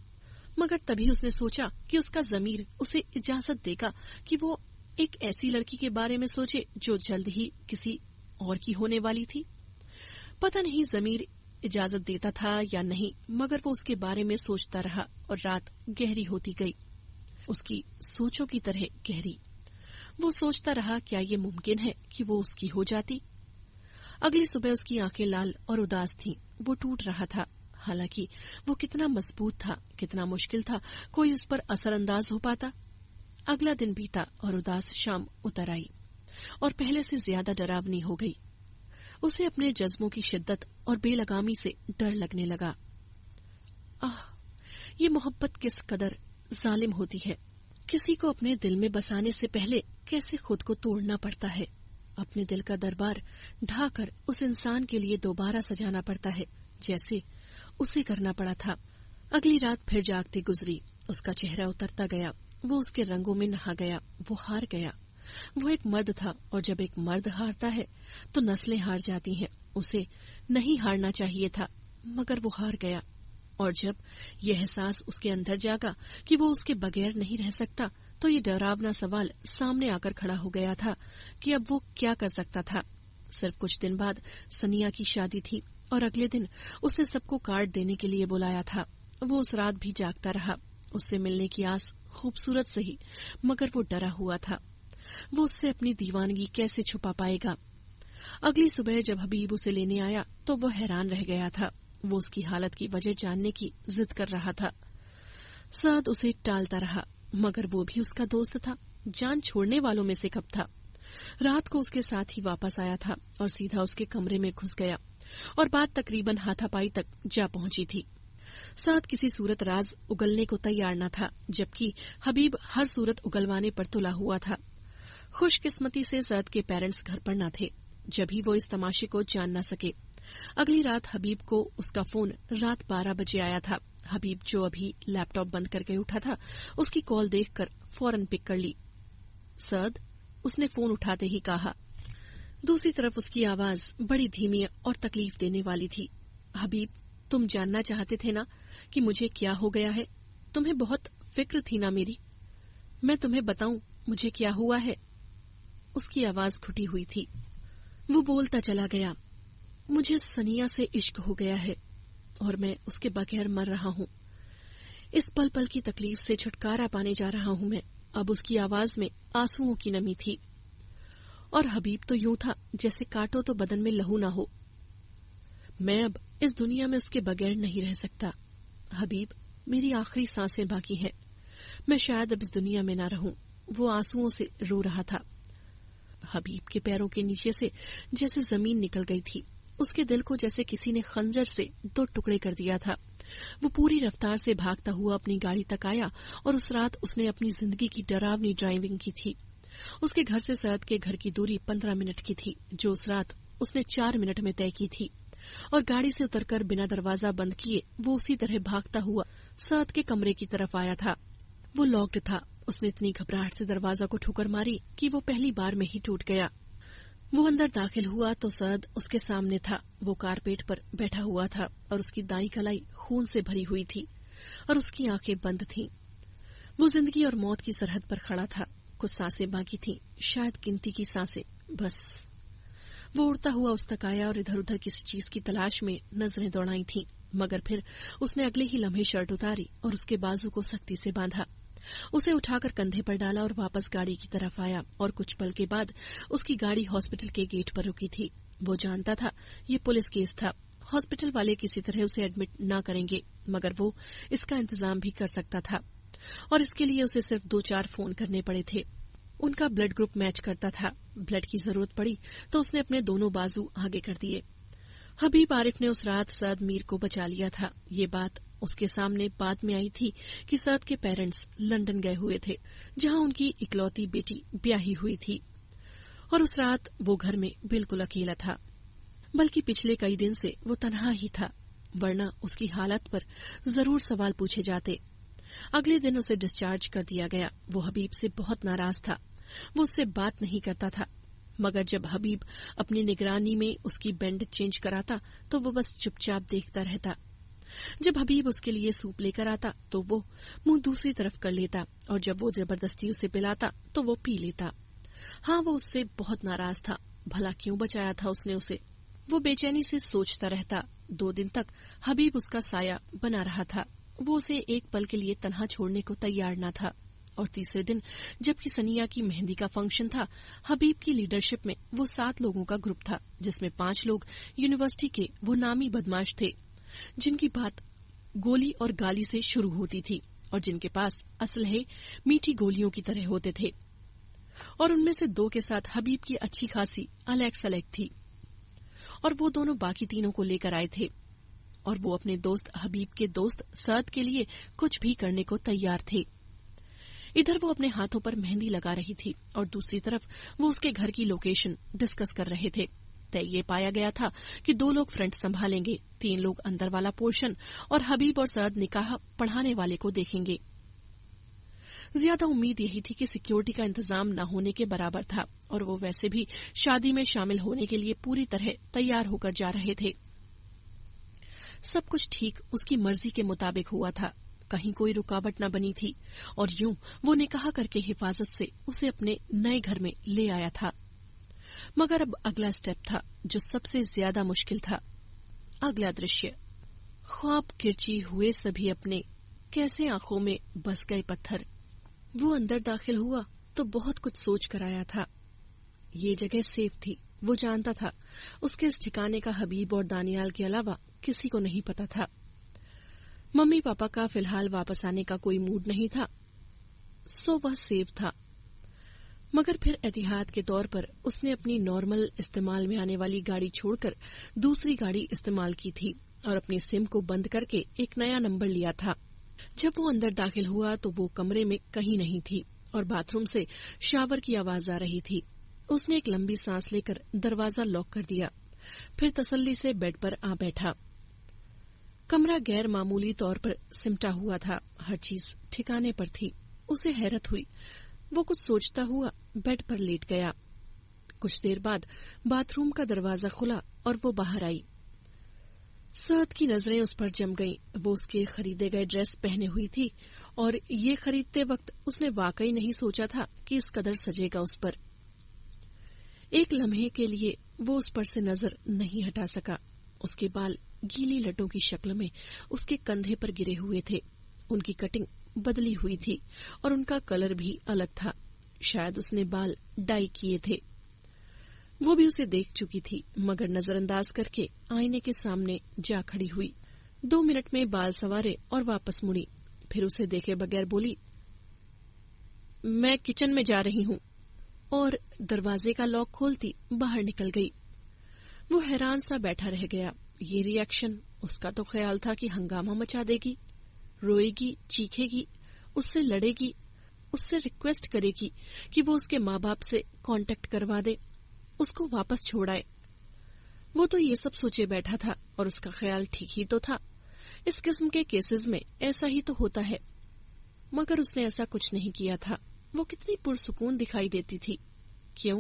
मगर तभी उसने सोचा कि उसका ज़मीर उसे इजाजत देगा कि वो एक ऐसी लड़की के बारे में सोचे जो जल्द ही किसी और की होने वाली थी। पता नहीं ज़मीर इजाजत देता था या नहीं, मगर वो उसके बारे में सोचता रहा और रात गहरी होती गई, उसकी सोचों की तरह गहरी। वो सोचता रहा, क्या ये मुमकिन है कि वो उसकी हो जाती? अगली सुबह उसकी आंखें लाल और उदास थीं। वो टूट रहा था। हालांकि वो कितना मजबूत था, कितना मुश्किल था कोई उस पर असरअंदाज हो पाता। अगला दिन बीता और उदास शाम उतर आई और पहले से ज्यादा डरावनी हो गई। उसे अपने जज्बों की शिद्दत और बेलगामी से डर लगने लगा। ये मोहब्बत किस कदर जालिम होती है। किसी को अपने दिल में बसाने से पहले कैसे खुद को तोड़ना पड़ता है। अपने दिल का दरबार ढाकर उस इंसान के लिए दोबारा सजाना पड़ता है, जैसे उसे करना पड़ा था। अगली रात फिर जागते गुजरी। उसका चेहरा उतरता गया। वो उसके रंगों में नहा गया। वो हार गया। वो एक मर्द था और जब एक मर्द हारता है तो नस्लें हार जाती हैं। उसे नहीं हारना चाहिए था, मगर वो हार गया। और जब यह एहसास उसके अंदर जागा कि वो उसके बगैर नहीं रह सकता, तो ये डरावना सवाल सामने आकर खड़ा हो गया था कि अब वो क्या कर सकता था। सिर्फ कुछ दिन बाद सनिया की शादी थी और अगले दिन उसने सबको कार्ड देने के लिए बुलाया था। वो उस रात भी जागता रहा। उससे मिलने की आस खूबसूरत सही, मगर वो डरा हुआ था। वो उससे अपनी दीवानगी कैसे छुपा पाएगा? अगली सुबह जब हबीब उसे लेने आया तो वो हैरान रह गया था। वो उसकी हालत की वजह जानने की जिद कर रहा था। सअद उसे टालता रहा, मगर वो भी उसका दोस्त था। जान छोड़ने वालों में से कब था। रात को उसके साथ ही वापस आया था और सीधा उसके कमरे में घुस गया और बात तकरीबन हाथापाई तक जा पहुंची थी। सअद किसी सूरत राज उगलने को तैयार न था, जबकि हबीब हर सूरत उगलवाने पर तुला हुआ था। खुशकिस्मती से सअद के पेरेंट्स घर पर न थे, जब ही वो इस तमाशे को जान न सके। अगली रात हबीब को उसका फोन रात 12 बजे आया था। हबीब, जो अभी लैपटॉप बंद करके उठा था, उसकी कॉल देखकर फौरन पिक कर ली। सअद, उसने फोन उठाते ही कहा। दूसरी तरफ उसकी आवाज बड़ी धीमी और तकलीफ देने वाली थी। हबीब, तुम जानना चाहते थे ना कि मुझे क्या हो गया है? तुम्हें बहुत फिक्र थी ना मेरी? मैं तुम्हें बताऊं मुझे क्या हुआ है? उसकी आवाज घुटी हुई थी। वो बोलता चला गया, मुझे सनिया से इश्क हो गया है और मैं उसके बगैर मर रहा हूं। इस पल पल की तकलीफ से छुटकारा पाने जा रहा हूं मैं। अब उसकी आवाज में आंसुओं की नमी थी और हबीब तो यूं था जैसे काटो तो बदन में लहू ना हो। मैं अब इस दुनिया में उसके बगैर नहीं रह सकता। हबीब, मेरी आखिरी सांसें बाकी हैं। मैं शायद अब इस दुनिया में ना रहूं। वो आंसुओं से रो रहा था। हबीब के पैरों के नीचे से जैसे जमीन निकल गई थी। उसके दिल को जैसे किसी ने खंजर से 2 टुकड़े कर दिया था। वो पूरी रफ्तार से भागता हुआ अपनी गाड़ी तक आया और उस रात उसने अपनी जिंदगी की डरावनी ड्राइविंग की थी। उसके घर से सअद के घर की दूरी 15 मिनट की थी, जो उस रात उसने 4 मिनट में तय की थी। और गाड़ी से उतरकर बिना दरवाजा बंद किए वो उसी तरह भागता हुआ सअद के कमरे की तरफ आया था। वो लॉक्ड था। उसने इतनी घबराहट से दरवाजा को ठोकर मारी कि वो पहली बार में ही टूट गया। वो अंदर दाखिल हुआ तो सअद उसके सामने था। वो कारपेट पर बैठा हुआ था और उसकी दाईं कलाई खून से भरी हुई थी और उसकी आंखें बंद थीं। वो जिंदगी और मौत की सरहद पर खड़ा था। कुछ सांसें बाकी थीं, शायद गिनती की सांसें, बस। वो उड़ता हुआ उस तक आया और इधर उधर किसी चीज की तलाश में नजरें दौड़ाई थीं, मगर फिर उसने अगले ही लम्हे शर्ट उतारी और उसके बाजू को सख्ती से बांधा। उसे उठाकर कंधे पर डाला और वापस गाड़ी की तरफ आया और कुछ पल के बाद उसकी गाड़ी हॉस्पिटल के गेट पर रुकी थी। वो जानता था ये पुलिस केस था। हॉस्पिटल वाले किसी तरह उसे एडमिट न करेंगे, मगर वो इसका इंतजाम भी कर सकता था और इसके लिए उसे सिर्फ 2-4 फोन करने पड़े थे। उनका ब्लड ग्रुप मैच करता था। ब्लड की जरूरत पड़ी तो उसने अपने दोनों बाजू आगे कर दिए। हबीब आरिफ ने उस रात सअद मीर को बचा लिया था। ये बात उसके सामने बाद में आई थी कि सअद के पेरेंट्स लंदन गए हुए थे, जहां उनकी इकलौती बेटी ब्याही हुई थी, और उस रात वो घर में बिल्कुल अकेला था। बल्कि पिछले कई दिन से वो तन्हा ही था, वरना उसकी हालत पर जरूर सवाल पूछे जाते। अगले दिन उसे डिस्चार्ज कर दिया गया। वो हबीब से बहुत नाराज था। वो उससे बात नहीं करता था, मगर जब हबीब अपनी निगरानी में उसकी बैंड चेंज कराता तो वो बस चुपचाप देखता रहता। जब हबीब उसके लिए सूप लेकर आता तो वो मुंह दूसरी तरफ कर लेता, और जब वो जबरदस्ती उसे पिलाता तो वो पी लेता। हाँ, वो उससे बहुत नाराज था। भला क्यों बचाया था उसने उसे? वो बेचैनी से सोचता रहता। 2 दिन तक हबीब उसका साया बना रहा था। वो उसे एक पल के लिए तन्हा छोड़ने को तैयार न था। और तीसरे दिन जबकि सनिया की मेहंदी का फंक्शन था, हबीब की लीडरशिप में वो 7 लोगों का ग्रुप था, जिसमें 5 लोग यूनिवर्सिटी के वो नामी बदमाश थे, जिनकी बात गोली और गाली से शुरू होती थी और जिनके पास असलहे मीठी गोलियों की तरह होते थे। और उनमें से 2 के साथ हबीब की अच्छी खासी अलग सलग थी, और वो दोनों बाकी तीनों को लेकर आए थे। और वो अपने दोस्त हबीब के दोस्त सअद के लिए कुछ भी करने को तैयार थे। इधर वो अपने हाथों पर मेहंदी लगा रही थी और दूसरी तरफ वो उसके घर की लोकेशन डिस्कस कर रहे थे। तय ये पाया गया था कि 2 लोग फ्रंट संभालेंगे, 3 लोग अंदर वाला पोर्शन, और हबीब और सअद निकाह पढ़ाने वाले को देखेंगे। ज्यादा उम्मीद यही थी कि सिक्योरिटी का इंतजाम न होने के बराबर था, और वो वैसे भी शादी में शामिल होने के लिए पूरी तरह तैयार होकर जा रहे थे। सब कुछ ठीक उसकी मर्जी के मुताबिक हुआ था। कहीं कोई रुकावट न बनी थी, और यूं वो निकाह करके हिफाजत से उसे अपने नए घर में ले आया था। मगर अब अगला स्टेप था जो सबसे ज्यादा मुश्किल था। अगला दृश्य। ख्वाब किरची हुए सभी अपने, कैसे आंखों में बस गए पत्थर। वो अंदर दाखिल हुआ तो बहुत कुछ सोच कर आया था। ये जगह सेफ थी। वो जानता था उसके इस ठिकाने का हबीब और दानियाल के अलावा किसी को नहीं पता था। मम्मी पापा का फिलहाल वापस आने का कोई मूड नहीं था, सो वह सेफ था। मगर फिर एहतियात के तौर पर उसने अपनी नॉर्मल इस्तेमाल में आने वाली गाड़ी छोड़कर दूसरी गाड़ी इस्तेमाल की थी और अपनी सिम को बंद करके एक नया नंबर लिया था। जब वो अंदर दाखिल हुआ तो वो कमरे में कहीं नहीं थी और बाथरूम से शावर की आवाज आ रही थी। उसने एक लंबी सांस लेकर दरवाजा लॉक कर दिया, फिर तसल्ली से बेड पर आ बैठा। कमरा गैर मामूली तौर पर सिमटा हुआ था, हर चीज ठिकाने पर थी। उसे हैरत हुई। वो कुछ सोचता हुआ बेड पर लेट गया। कुछ देर बाद बाथरूम का दरवाजा खुला और वो बाहर आई। सअद की नजरें उस पर जम गईं। वो उसके खरीदे गए ड्रेस पहने हुई थी और ये खरीदते वक्त उसने वाकई नहीं सोचा था कि इस कदर सजेगा उस पर। एक लम्हे के लिए वो उस पर से नजर नहीं हटा सका। उसके बाल गीली लटों की शक्ल में उसके कंधे पर गिरे हुए थे। उनकी कटिंग बदली हुई थी और उनका कलर भी अलग था। शायद उसने बाल डाई किए थे। वो भी उसे देख चुकी थी, मगर नजरअंदाज करके आईने के सामने जा खड़ी हुई। 2 मिनट में बाल संवारे और वापस मुड़ी। फिर उसे देखे बगैर बोली, मैं किचन में जा रही हूँ, और दरवाजे का लॉक खोलती बाहर निकल गई। वो हैरान सा बैठा रह गया। ये रिएक्शन, उसका तो ख्याल था कि हंगामा मचा देगी, रोएगी, चीखेगी, उससे लड़ेगी, उससे रिक्वेस्ट करेगी कि वो उसके माँ बाप से कांटेक्ट करवा दे, उसको वापस छोड़ाए। वो तो ये सब सोचे बैठा था, और उसका ख्याल ठीक ही तो था। इस किस्म के केसेस में ऐसा ही तो होता है। मगर उसने ऐसा कुछ नहीं किया था। वो कितनी पुरसुकून दिखाई देती थी। क्यों?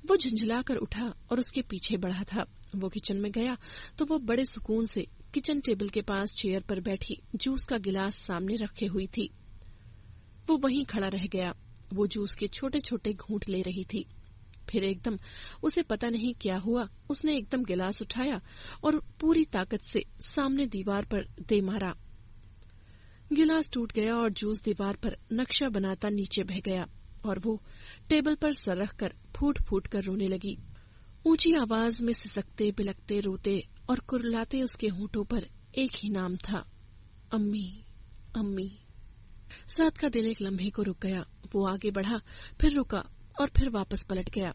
वो झुंझलाकर उठा और उसके पीछे बढ़ा था। वो किचन में गया तो वो बड़े सुकून से किचन टेबल के पास चेयर पर बैठी जूस का गिलास सामने रखे हुई थी। वो वहीं खड़ा रह गया। वो जूस के छोटे छोटे घूंट ले रही थी। फिर एकदम उसे पता नहीं क्या हुआ, उसने एकदम गिलास उठाया और पूरी ताकत से सामने दीवार पर दे मारा। गिलास टूट गया और जूस दीवार पर नक्शा बनाता नीचे बह गया, और वो टेबल पर सर रखकर फूट फूट कर रोने लगी। ऊंची आवाज में सिसकते, बिलकते, रोते और कुरलाते उसके होठों पर एक ही नाम था, अम्मी, अम्मी। साद का दिल एक लम्हे को रुक गया। वो आगे बढ़ा, फिर रुका और फिर वापस पलट गया।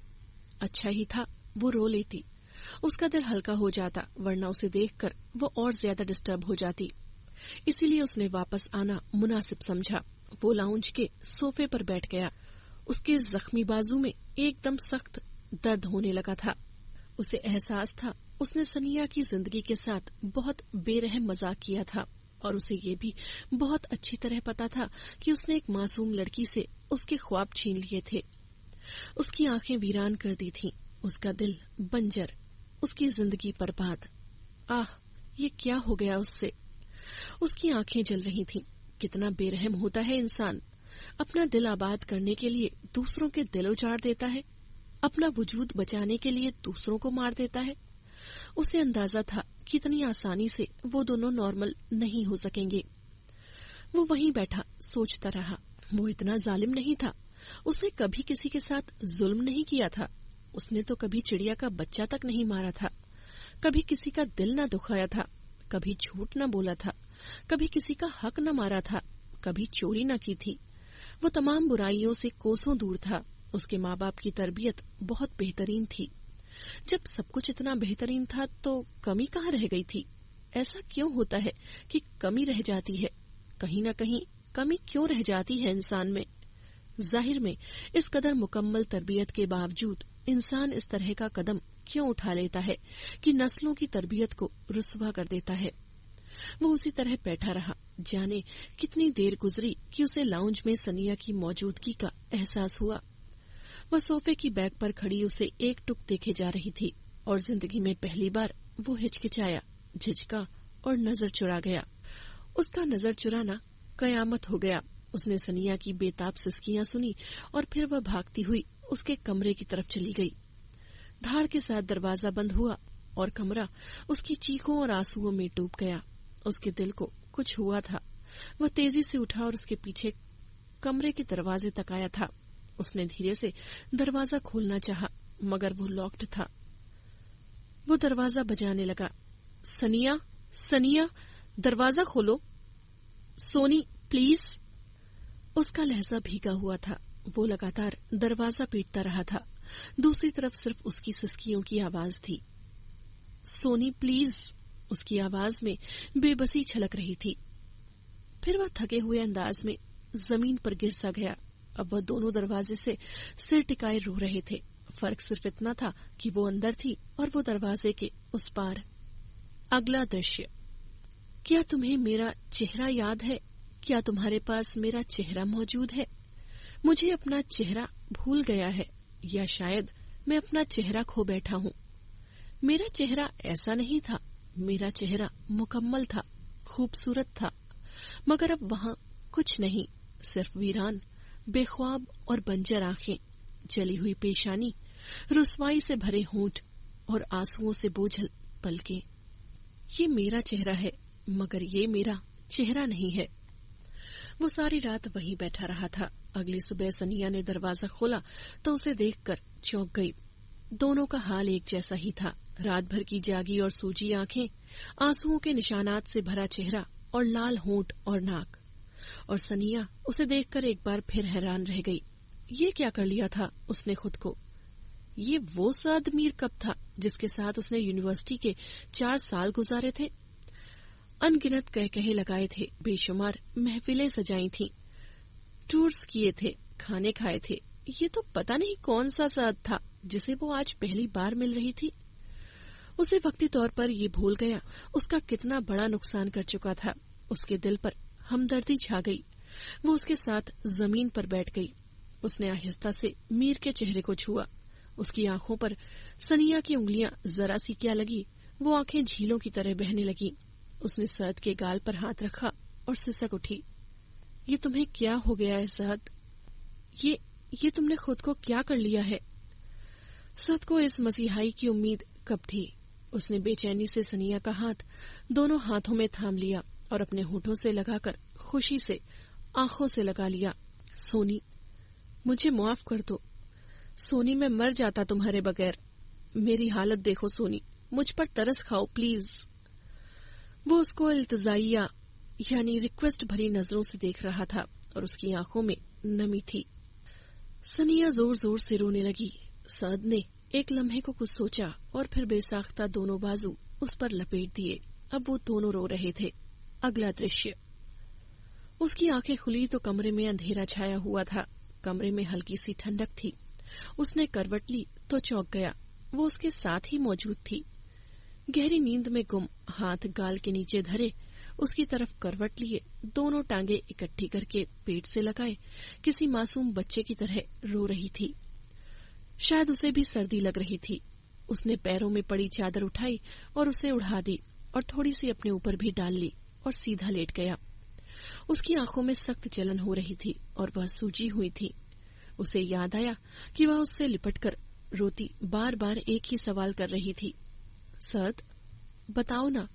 अच्छा ही था वो रो लेती, उसका दिल हल्का हो जाता, वरना उसे देखकर वो और ज्यादा डिस्टर्ब हो जाती। इसीलिए उसने वापस आना मुनासिब समझा। वो लाउंज के सोफे पर बैठ गया। उसके जख्मी बाजू में एकदम सख्त दर्द होने लगा था। उसे एहसास था उसने सनिया की जिंदगी के साथ बहुत बेरहम मजाक किया था, और उसे ये भी बहुत अच्छी तरह पता था कि उसने एक मासूम लड़की से उसके ख्वाब छीन लिए थे। उसकी आंखें वीरान कर दी थीं, उसका दिल बंजर, उसकी जिंदगी बर्बाद। आह, ये क्या हो गया उससे? उसकी आंखें जल रही थीं। कितना बेरहम होता है इंसान, अपना दिल आबाद करने के लिए दूसरों के दिल उजाड़ देता है, अपना वजूद बचाने के लिए दूसरों को मार देता है। उसे अंदाजा था कि इतनी आसानी से वो दोनों नॉर्मल नहीं हो सकेंगे। वो वहीं बैठा सोचता रहा। वो इतना जालिम नहीं था। उसने कभी किसी के साथ जुल्म नहीं किया था। उसने तो कभी चिड़िया का बच्चा तक नहीं मारा था, कभी किसी का दिल न दुखाया था, कभी झूठ न बोला था, कभी किसी का हक न मारा था, कभी चोरी न की थी। वो तमाम बुराइयों से कोसों दूर था। उसके माँ बाप की तरबियत बहुत बेहतरीन थी। जब सब कुछ इतना बेहतरीन था तो कमी कहाँ रह गई थी? ऐसा क्यों होता है कि कमी रह जाती है? कहीं न कहीं कमी क्यों रह जाती है इंसान में? जाहिर में इस कदर मुकम्मल तरबियत के बावजूद इंसान इस तरह का कदम क्यों उठा लेता है कि नस्लों की तरबियत को रुस्वा कर देता है। वो उसी तरह बैठा रहा। जाने कितनी देर गुजरी कि उसे लाउंज में सनिया की मौजूदगी का एहसास हुआ। वह सोफे की बैग पर खड़ी उसे एक टुक देखे जा रही थी, और जिंदगी में पहली बार वो हिचकिचाया, झिझका और नजर चुरा गया। उसका नजर चुराना कयामत हो गया। उसने सनिया की बेताब सिसकियां सुनी और फिर वह भागती हुई उसके कमरे की तरफ चली गई। धाड़ के साथ दरवाजा बंद हुआ और कमरा उसकी चीखों और आंसुओं में डूब गया। उसके दिल को कुछ हुआ था। वह तेजी से उठा और उसके पीछे कमरे के दरवाजे तक आया था। उसने धीरे से दरवाजा खोलना चाहा, मगर वो लॉक्ड था। वो दरवाजा बजाने लगा। सनिया, सनिया, दरवाजा खोलो। सोनी, प्लीज। उसका लहजा भीगा हुआ था। वो लगातार दरवाजा पीटता रहा था। दूसरी तरफ सिर्फ उसकी सिसकियों की आवाज थी। सोनी, प्लीज। उसकी आवाज में बेबसी छलक रही थी। फिर वह थके हुए अंदाज में जमीन पर गिर सा गया। अब वह दोनों दरवाजे से सिर टिकाए रो रहे थे। फर्क सिर्फ इतना था कि वो अंदर थी और वो दरवाजे के उस पार। अगला दृश्य। क्या तुम्हें मेरा चेहरा याद है? क्या तुम्हारे पास मेरा चेहरा मौजूद है? मुझे अपना चेहरा भूल गया है, या शायद मैं अपना चेहरा खो बैठा हूँ। मेरा चेहरा ऐसा नहीं था। मेरा चेहरा मुकम्मल था, खूबसूरत था, मगर अब वहाँ कुछ नहीं, सिर्फ वीरान, बेख्वाब और बंजर आंखें, जली हुई पेशानी, रुसवाई से भरे होंठ और आंसुओं से बोझल पलकें। ये मेरा चेहरा है, मगर ये मेरा चेहरा नहीं है। वो सारी रात वहीं बैठा रहा था। अगली सुबह सनिया ने दरवाजा खोला तो उसे देखकर चौंक गई। दोनों का हाल एक जैसा ही था। रात भर की जागी और सूजी आंखें, आंसुओं के निशानात से भरा चेहरा और लाल होंठ और नाक। और सनिया उसे देखकर एक बार फिर हैरान रह गई। ये क्या कर लिया था उसने खुद को? ये वो साद मीर कब था जिसके साथ उसने यूनिवर्सिटी के 4 साल गुजारे थे? अनगिनत कहे लगाए थे, बेशुमार महफिलें सजाई थीं, टूर्स किए थे, खाने खाए थे। ये तो पता नहीं कौन सा साद था जिसे वो आज पहली बार मिल रही थी। उसे वक्ती तौर पर ये भूल गया उसका कितना बड़ा नुकसान कर चुका था। उसके दिल पर हमदर्दी छा गई। वो उसके साथ जमीन पर बैठ गई। उसने आहिस्ता से मीर के चेहरे को छुआ। उसकी आंखों पर सनिया की उंगलियां जरा सी क्या लगी, वो आंखें झीलों की तरह बहने लगी। उसने सहद के गाल पर हाथ रखा और सिसक उठी। ये तुम्हें क्या हो गया है सहद? ये तुमने खुद को क्या कर लिया है? सहद को इस मसीहाई की उम्मीद कब थी? उसने बेचैनी से सनिया का हाथ दोनों हाथों में थाम लिया और अपने होठों से लगाकर खुशी से आंखों से लगा लिया। सोनी, मुझे माफ कर दो। सोनी, मैं मर जाता तुम्हारे बगैर। मेरी हालत देखो सोनी, मुझ पर तरस खाओ प्लीज। वो उसको इल्तिजाइया यानी रिक्वेस्ट भरी नजरों से देख रहा था और उसकी आंखों में नमी थी। सनिया जोर जोर से रोने लगी। सहद ने एक लम्हे को कुछ सोचा और फिर बेसाख्ता दोनों बाजू उस पर लपेट दिए। अब वो दोनों रो रहे थे। अगला दृश्य। उसकी आंखें खुली तो कमरे में अंधेरा छाया हुआ था। कमरे में हल्की सी ठंडक थी। उसने करवट ली तो चौंक गया। वो उसके साथ ही मौजूद थी। गहरी नींद में गुम, हाथ गाल के नीचे धरे, उसकी तरफ करवट लिए, दोनों टांगे इकट्ठी करके पेट से लगाए किसी मासूम बच्चे की तरह रो रही थी। शायद उसे भी सर्दी लग रही थी। उसने पैरों में पड़ी चादर उठाई और उसे उड़ा दी और थोड़ी सी अपने ऊपर भी डाल ली और सीधा लेट गया। उसकी आंखों में सख्त जलन हो रही थी और वह सूजी हुई थी। उसे याद आया कि वह उससे लिपटकर रोती बार बार एक ही सवाल कर रही थी। सहद, बताओ ना,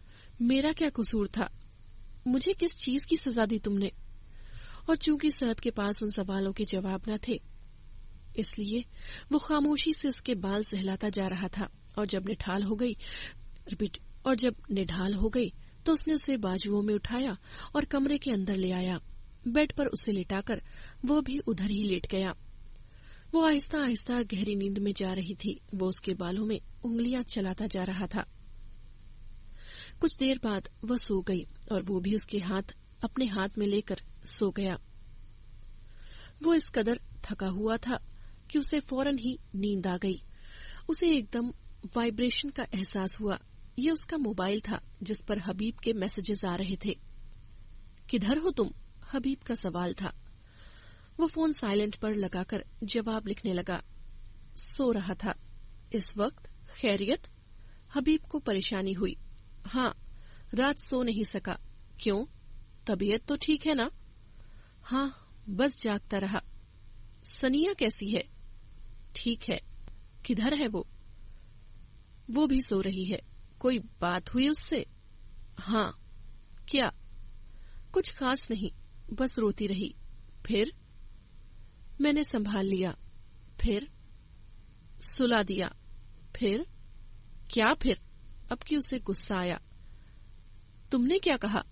मेरा क्या कसूर था? मुझे किस चीज की सजा दी तुमने? और चूंकि सहद के पास उन सवालों के जवाब न थे, इसलिए वो खामोशी से उसके बाल सहलाता जा रहा था। और जब निढाल हो गई तो उसने उसे बाजुओं में उठाया और कमरे के अंदर ले आया। बेड पर उसे लिटाकर वो भी उधर ही लेट गया। वो आहिस्ता आहिस्ता गहरी नींद में जा रही थी। वो उसके बालों में उंगलियां चलाता जा रहा था। कुछ देर बाद वह सो गई और वो भी उसके हाथ अपने हाथ में लेकर सो गया। वो इस कदर थका हुआ था कि उसे फौरन ही नींद आ गई। उसे एकदम वाइब्रेशन का एहसास हुआ। ये उसका मोबाइल था जिस पर हबीब के मैसेजेस आ रहे थे। किधर हो तुम? हबीब का सवाल था। वो फोन साइलेंट पर लगाकर जवाब लिखने लगा। सो रहा था। इस वक्त खैरियत? हबीब को परेशानी हुई। हाँ, रात सो नहीं सका। क्यों? तबीयत तो ठीक है ना? हाँ, बस जागता रहा। सनिया कैसी है? ठीक है। किधर है वो? वो भी सो रही है। कोई बात हुई उससे? हाँ। क्या? कुछ खास नहीं, बस रोती रही। फिर? मैंने संभाल लिया। फिर? सुला दिया। फिर? क्या फिर? अब कि उसे गुस्सा आया। तुमने क्या कहा?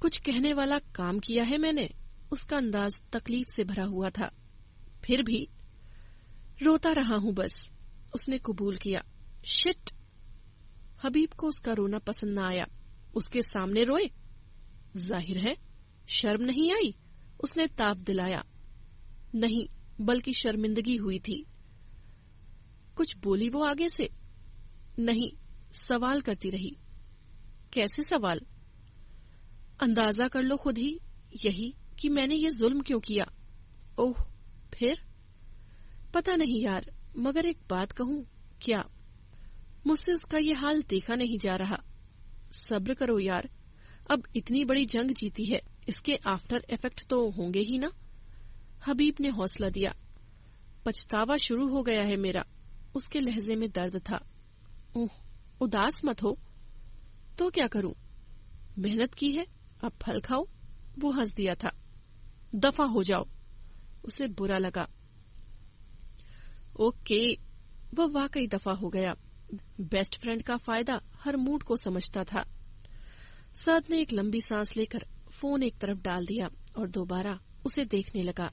कुछ कहने वाला काम किया है मैंने। उसका अंदाज तकलीफ से भरा हुआ था। फिर भी? रोता रहा हूं बस। उसने कबूल किया। शिट! हबीब को उसका रोना पसंद न आया। उसके सामने रोए? जाहिर है शर्म नहीं आई। उसने ताप दिलाया। नहीं, बल्कि शर्मिंदगी हुई थी। कुछ बोली वो आगे से? नहीं, सवाल करती रही। कैसे सवाल? अंदाजा कर लो खुद ही, यही कि मैंने ये जुल्म क्यों किया। ओह, फिर? पता नहीं यार, मगर एक बात कहूं क्या? मुझसे उसका ये हाल देखा नहीं जा रहा। सब्र करो यार, अब इतनी बड़ी जंग जीती है, इसके आफ्टर इफेक्ट तो होंगे ही ना। हबीब ने हौसला दिया। पछतावा शुरू हो गया है मेरा। उसके लहजे में दर्द था। उदास मत हो। तो क्या करूं? मेहनत की है, अब फल खाओ। वो हंस दिया था। दफा हो जाओ। उसे बुरा लगा। ओके, वो वाकई दफा हो गया। बेस्ट फ्रेंड का फायदा हर मूड को समझता था। सहद ने एक लंबी सांस लेकर फोन एक तरफ डाल दिया और दोबारा उसे देखने लगा।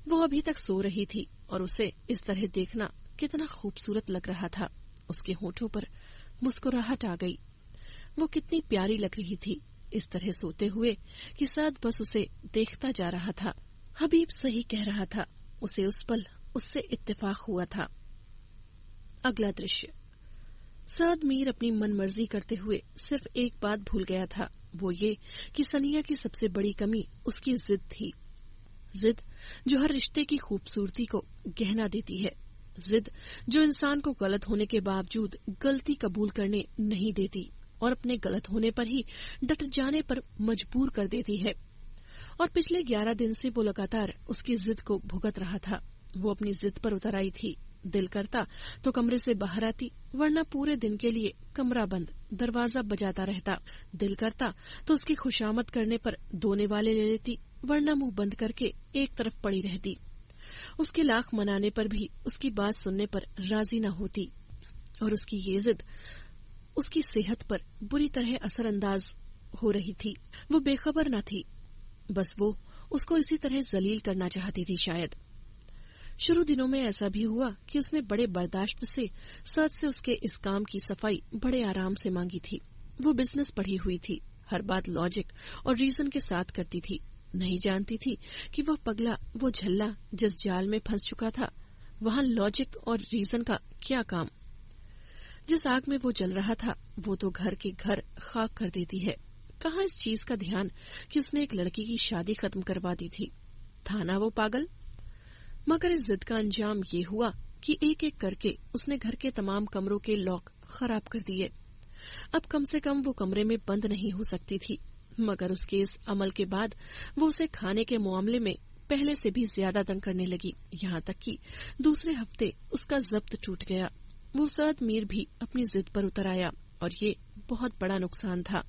वो अभी तक सो रही थी और उसे इस तरह देखना कितना खूबसूरत लग रहा था। उसके होठों पर मुस्कुराहट आ गई। वो कितनी प्यारी लग रही थी इस तरह सोते हुए कि साद बस उसे देखता जा रहा था। हबीब सही कह रहा था, उसे उस पल उससे इत्तेफाक हुआ था। अगला दृश्य। साद मीर अपनी मनमर्जी करते हुए सिर्फ एक बात भूल गया था, वो ये कि सनिया की सबसे बड़ी कमी उसकी जिद थी। जिद जो हर रिश्ते की खूबसूरती को गहना देती है। जिद जो इंसान को गलत होने के बावजूद गलती कबूल करने नहीं देती और अपने गलत होने पर ही डट जाने पर मजबूर कर देती है। और पिछले 11 दिन से वो लगातार उसकी जिद को भुगत रहा था। वो अपनी जिद पर उतर आई थी। दिल करता तो कमरे से बाहर आती, वरना पूरे दिन के लिए कमरा बंद, दरवाजा बजाता रहता। दिल करता तो उसकी खुशामद करने पर दोने वाले ले लेती, वरना मुंह बंद करके एक तरफ पड़ी रहती। उसके लाख मनाने पर भी उसकी बात सुनने पर राजी न होती और उसकी ये जिद उसकी सेहत पर बुरी तरह असरअंदाज हो रही थी। वो बेखबर न थी, बस वो उसको इसी तरह जलील करना चाहती थी शायद। शुरू दिनों में ऐसा भी हुआ कि उसने बड़े बर्दाश्त से सद से उसके इस काम की सफाई बड़े आराम से मांगी थी। वो बिजनेस पढ़ी हुई थी, हर बात लॉजिक और रीजन के साथ करती थी। नहीं जानती थी कि वह पगला, वो झल्ला जिस जाल में फंस चुका था, वहां लॉजिक और रीजन का क्या काम। जिस आग में वो जल रहा था वो तो घर के घर खाक कर देती है। कहाँ इस चीज का ध्यान कि उसने एक लड़की की शादी खत्म करवा दी थी। था ना वो पागल। मगर इस जिद का अंजाम ये हुआ कि एक एक करके उसने घर के तमाम कमरों के लॉक खराब कर दिए। अब कम से कम वो कमरे में बंद नहीं हो सकती थी, मगर उसके इस अमल के बाद वो उसे खाने के मामले में पहले से भी ज्यादा तंग करने लगी। यहाँ तक कि दूसरे हफ्ते उसका जब्त टूट गया। वो सद मीर भी अपनी जिद पर उतर आया और ये बहुत बड़ा नुकसान था।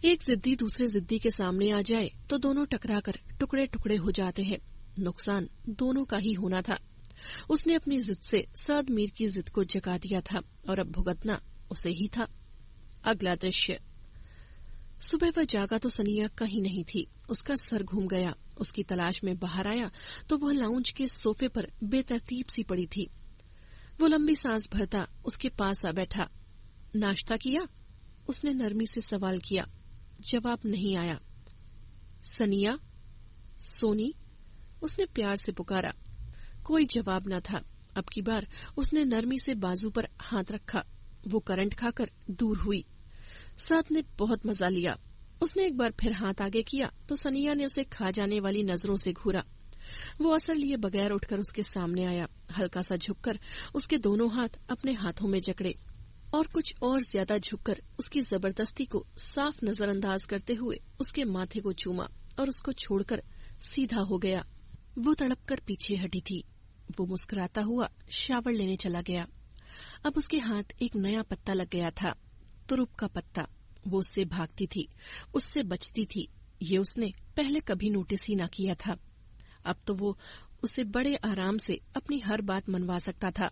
एक जिद्दी दूसरे जिद्दी के सामने आ जाए तो दोनों टकराकर टुकड़े टुकड़े हो जाते हैं। नुकसान दोनों का ही होना था। उसने अपनी जिद से सद मीर की जिद को जगा दिया था और अब भुगतना उसे ही था। अगला दृश्य। सुबह वह जागा तो सनिया कहीं नहीं थी। उसका सर घूम गया। उसकी तलाश में बाहर आया तो वह लाउंज के सोफे पर बेतरतीब सी पड़ी थी। वो लंबी सांस भरता उसके पास आ बैठा। नाश्ता किया? उसने नरमी से सवाल किया। जवाब नहीं आया। सनिया? सोनी? उसने प्यार से पुकारा। कोई जवाब न था। अब की बार उसने नरमी से बाजू पर हाथ रखा। वो करंट खाकर दूर हुई। साथ ने बहुत मजा लिया। उसने एक बार फिर हाथ आगे किया तो सनिया ने उसे खा जाने वाली नजरों से घूरा। वो असर लिए बगैर उठकर उसके सामने आया। हल्का सा झुककर उसके दोनों हाथ अपने हाथों में जकड़े और कुछ और ज्यादा झुककर उसकी जबरदस्ती को साफ नजरअंदाज करते हुए उसके माथे को चूमा और उसको छोड़कर सीधा हो गया। वो तड़प कर पीछे हटी थी। वो मुस्कुराता हुआ शावर लेने चला गया। अब उसके हाथ एक नया पत्ता लग गया था, तुरुप का पत्ता। वो उससे भागती थी, उससे बचती थी। ये उसने पहले कभी नोटिस ही ना किया था। अब तो वो उसे बड़े आराम से अपनी हर बात मनवा सकता था।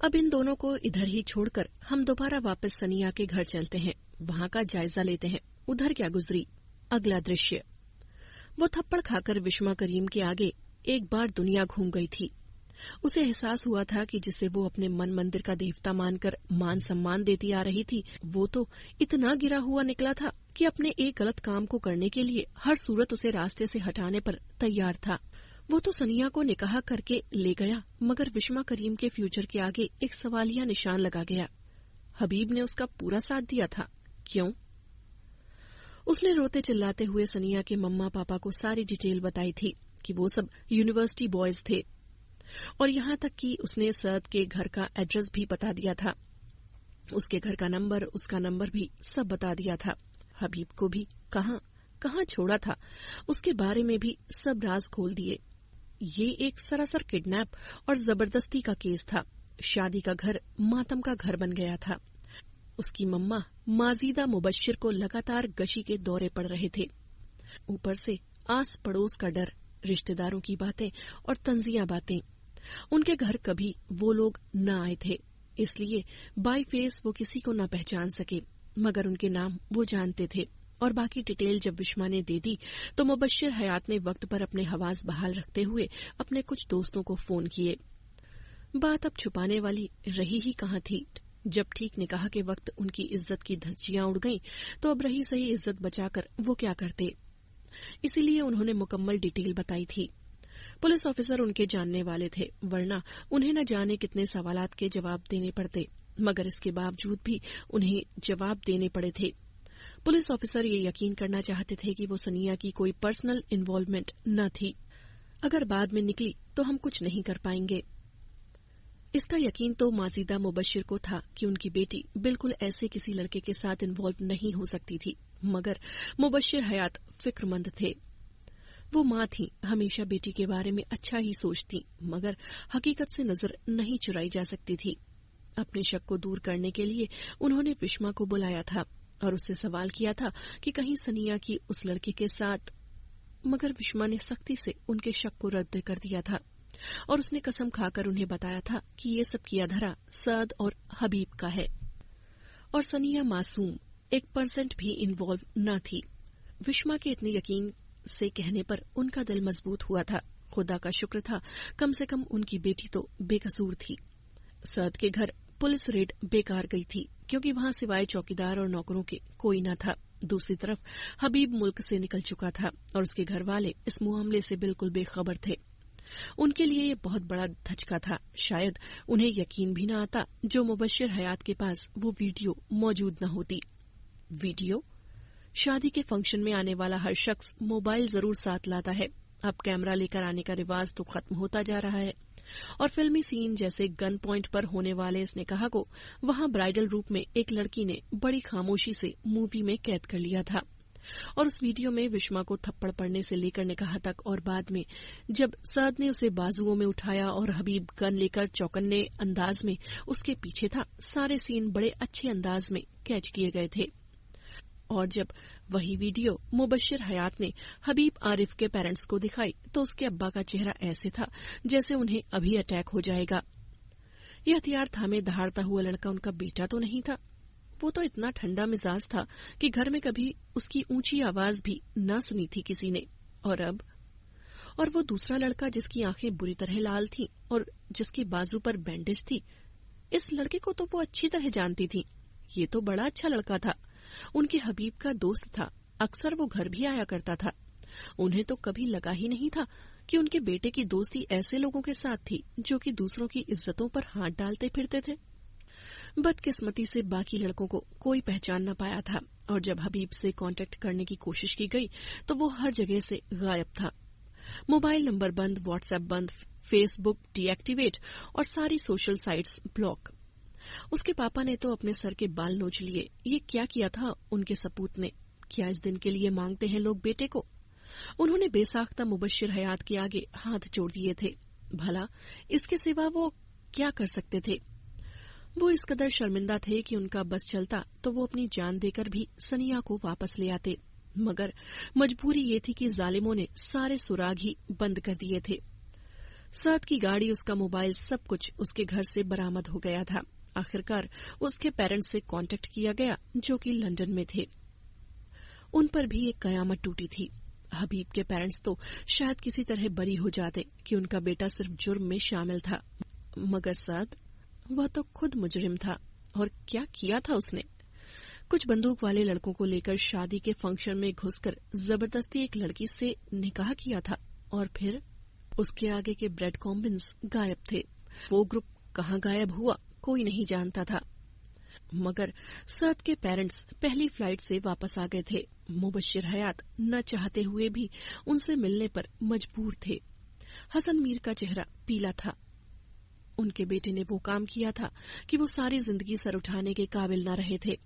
अब इन दोनों को इधर ही छोड़कर हम दोबारा वापस सनिया के घर चलते हैं, वहां का जायजा लेते हैं उधर क्या गुजरी। अगला दृश्य। वो थप्पड़ खाकर विश्मा करीम के आगे एक बार दुनिया घूम गई थी। उसे एहसास हुआ था कि जिसे वो अपने मन मंदिर का देवता मानकर मान सम्मान देती आ रही थी, वो तो इतना गिरा हुआ निकला था कि अपने एक गलत काम को करने के लिए हर सूरत उसे रास्ते से हटाने पर तैयार था। वो तो सनिया को निकाह करके ले गया, मगर विश्मा करीम के फ्यूचर के आगे एक सवालिया निशान लगा गया। हबीब ने उसका पूरा साथ दिया था, क्यों? उसने रोते चिल्लाते हुए सनिया के मम्मा पापा को सारी डिटेल बताई थी कि वो सब यूनिवर्सिटी बॉयज थे, और यहाँ तक कि उसने सद के घर का एड्रेस भी बता दिया था। उसके घर का नंबर, उसका नंबर भी सब बता दिया था। हबीब को भी कहाँ छोड़ा था, उसके बारे में भी सब राज खोल दिए। ये एक सरासर किडनैप और जबरदस्ती का केस था। शादी का घर मातम का घर बन गया था। उसकी मम्मा माजीदा मुबश्शिर को लगातार गशी के दौरे पड़ रहे थे। ऊपर से आस पड़ोस का डर, रिश्तेदारों की बातें और तंजिया बातें। उनके घर कभी वो लोग न आए थे, इसलिए बाई फेस वो किसी को न पहचान सके, मगर उनके नाम वो जानते थे। और बाकी डिटेल जब विश्मा ने दे दी तो मुबश्शिर हयात ने वक्त पर अपने हवास बहाल रखते हुए अपने कुछ दोस्तों को फोन किए। बात अब छुपाने वाली रही ही कहाँ थी। जब ठीक निकाह के वक्त उनकी इज्जत की धज्जियां उड़ गईं, तो अब रही सही इज्जत बचाकर वो क्या करते। इसीलिए उन्होंने मुकम्मल डिटेल बताई थी। पुलिस ऑफिसर उनके जानने वाले थे, वरना उन्हें न जाने कितने सवालात के जवाब देने पड़ते, मगर इसके बावजूद भी उन्हें जवाब देने पड़े थे। पुलिस ऑफिसर ये यकीन करना चाहते थे कि वो सनिया की कोई पर्सनल इन्वॉल्वमेंट न थी। अगर बाद में निकली तो हम कुछ नहीं कर पाएंगे। इसका यकीन तो माजिदा मुबश्शिर को था कि उनकी बेटी बिल्कुल ऐसे किसी लड़के के साथ इन्वॉल्व नहीं हो सकती थी, मगर मुबश्शिर हयात फिक्रमंद थे। वो माँ थी, हमेशा बेटी के बारे में अच्छा ही सोचती, मगर हकीकत से नजर नहीं चुराई जा सकती थी। अपने शक को दूर करने के लिए उन्होंने विश्मा को बुलाया था और उससे सवाल किया था कि कहीं सनिया की उस लड़के के साथ, मगर विश्मा ने सख्ती से उनके शक को रद्द कर दिया था और उसने कसम खाकर उन्हें बताया था कि ये सब किया धरा सद और हबीब का है और सनिया मासूम 1% भी इन्वॉल्व न थी। विश्मा के इतने यकीन से कहने पर उनका दिल मजबूत हुआ था। खुदा का शुक्र था, कम से कम उनकी बेटी तो बेकसूर थी। सद के घर पुलिस रेड बेकार गई थी, क्योंकि वहां सिवाय चौकीदार और नौकरों के कोई न था। दूसरी तरफ हबीब मुल्क से निकल चुका था और उसके घर वाले इस मामले से बिल्कुल बेखबर थे। उनके लिए ये बहुत बड़ा धचका था। शायद उन्हें यकीन भी न आता जो मुबश्शिर हयात के पास वो वीडियो मौजूद न होती। वीडियो? शादी के फंक्शन में आने वाला हर शख्स मोबाइल जरूर साथ लाता है। अब कैमरा लेकर आने का रिवाज तो खत्म होता जा रहा है और फिल्मी सीन जैसे गन पॉइंट पर होने वाले इस निकाह को वहां ब्राइडल रूप में एक लड़की ने बड़ी खामोशी से मूवी में कैद कर लिया था। और उस वीडियो में विश्मा को थप्पड़ पड़ने से लेकर निकाह तक और बाद में जब सद ने उसे बाजुओं में उठाया और हबीब गन लेकर चौकन्ने अंदाज में उसके पीछे था, सारे सीन बड़े अच्छे अंदाज में कैच किए गए थे। और जब वही वीडियो मुबश्शिर हयात ने हबीब आरिफ के पेरेंट्स को दिखाई तो उसके अब्बा का चेहरा ऐसे था जैसे उन्हें अभी अटैक हो जाएगा। यह हथियार थामे दहाड़ता हुआ लड़का उनका बेटा तो नहीं था। वो तो इतना ठंडा मिजाज था कि घर में कभी उसकी ऊंची आवाज भी न सुनी थी किसी ने। और वो दूसरा लड़का जिसकी आंखें बुरी तरह लाल थीं और जिसके बाजू पर बैंडेज थी, इस लड़के को तो वो अच्छी तरह जानती थी। ये तो बड़ा अच्छा लड़का था, उनके हबीब का दोस्त था, अक्सर वो घर भी आया करता था। उन्हें तो कभी लगा ही नहीं था कि उनके बेटे की दोस्ती ऐसे लोगों के साथ थी जो कि दूसरों की इज्जतों पर हाथ डालते फिरते थे। बदकिस्मती से बाकी लड़कों को कोई पहचान न पाया था और जब हबीब से कांटेक्ट करने की कोशिश की गई तो वो हर जगह से गायब था। मोबाइल नंबर बंद, व्हाट्सएप बंद, फेसबुक डीएक्टिवेट और सारी सोशल साइट्स ब्लॉक। उसके पापा ने तो अपने सर के बाल नोच लिए। ये क्या किया था उनके सपूत ने? क्या इस दिन के लिए मांगते हैं लोग बेटे को? उन्होंने बेसाख्ता मुबश्शिर हयात के आगे हाथ जोड़ दिए थे। भला इसके सिवा वो क्या कर सकते थे? वो इस कदर शर्मिंदा थे कि उनका बस चलता तो वो अपनी जान देकर भी सनिया को वापस ले आते, मगर मजबूरी ये थी कि जालिमों ने सारे सुराग ही बंद कर दिए थे। सद की गाड़ी, उसका मोबाइल, सब कुछ उसके घर से बरामद हो गया था। आखिरकार उसके पेरेंट्स से कांटेक्ट किया गया जो कि लंदन में थे। उन पर भी एक कयामत टूटी थी। हबीब के पेरेंट्स तो शायद किसी तरह बरी हो जाते कि उनका बेटा सिर्फ जुर्म में शामिल था, मगर सद, वह तो खुद मुजरिम था। और क्या किया था उसने? कुछ बंदूक वाले लड़कों को लेकर शादी के फंक्शन में घुसकर जबरदस्ती एक लड़की से निकाह किया था और फिर उसके आगे के ब्रेड कॉम्बिन्स गायब थे। वो ग्रुप कहाँ गायब हुआ कोई नहीं जानता था, मगर सद के पेरेंट्स पहली फ्लाइट से वापस आ गए थे। मुबश्शिर हयात न चाहते हुए भी उनसे मिलने पर मजबूर थे। हसन मीर का चेहरा पीला था। उनके बेटे ने वो काम किया था कि वो सारी जिंदगी सर उठाने के काबिल न रहे थे।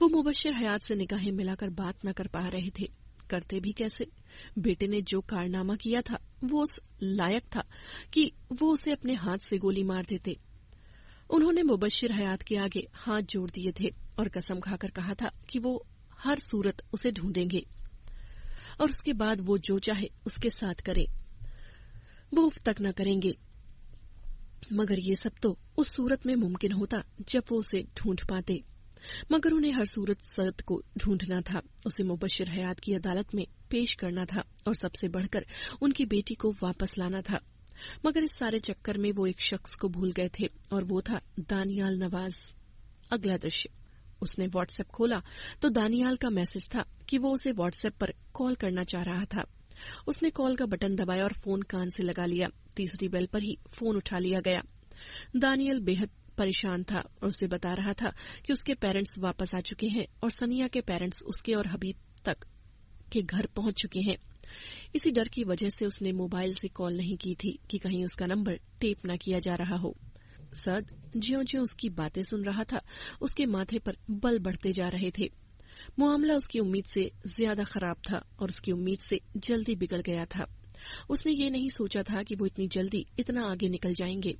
वो मुबश्शिर हयात से निगाहें मिलाकर बात न कर पा रहे थे। करते भी कैसे? बेटे ने जो कारनामा किया था वो उस लायक था कि वो उसे अपने हाथ से गोली मार देते। उन्होंने मुबश्शिर हयात के आगे हाथ जोड़ दिए थे और कसम खाकर कहा था कि वो हर सूरत उसे ढूंढेंगे और उसके बाद वो जो चाहे उसके साथ करे, वो उफ तक न करेंगे। मगर ये सब तो उस सूरत में मुमकिन होता जब वो उसे ढूंढ पाते। मगर उन्हें हर सूरत सद को ढूंढना था, उसे मुबश्शिर हयात की अदालत में पेश करना था और सबसे बढ़कर उनकी बेटी को वापस लाना था। मगर इस सारे चक्कर में वो एक शख्स को भूल गए थे और वो था दानियाल नवाज। अगला दृश्य, उसने व्हाट्सएप खोला तो दानियाल का मैसेज था कि वो उसे व्हाट्सएप पर कॉल करना चाह रहा था। उसने कॉल का बटन दबाया और फोन कान से लगा लिया। तीसरी बेल पर ही फोन उठा लिया गया। दानियल बेहद परेशान था और उसे बता रहा था कि उसके पेरेंट्स वापस आ चुके हैं और सनिया के पेरेंट्स उसके और हबीब तक के घर पहुंच चुके हैं। इसी डर की वजह से उसने मोबाइल से कॉल नहीं की थी कि कहीं उसका नंबर टेप न किया जा रहा हो। सद ज्यों-ज्यों उसकी बातें सुन रहा था, उसके माथे पर बल बढ़ते जा रहे थे। मामला उसकी उम्मीद से ज्यादा खराब था और उसकी उम्मीद से जल्दी बिगड़ गया था। उसने ये नहीं सोचा था कि वो इतनी जल्दी इतना आगे निकल जाएंगे।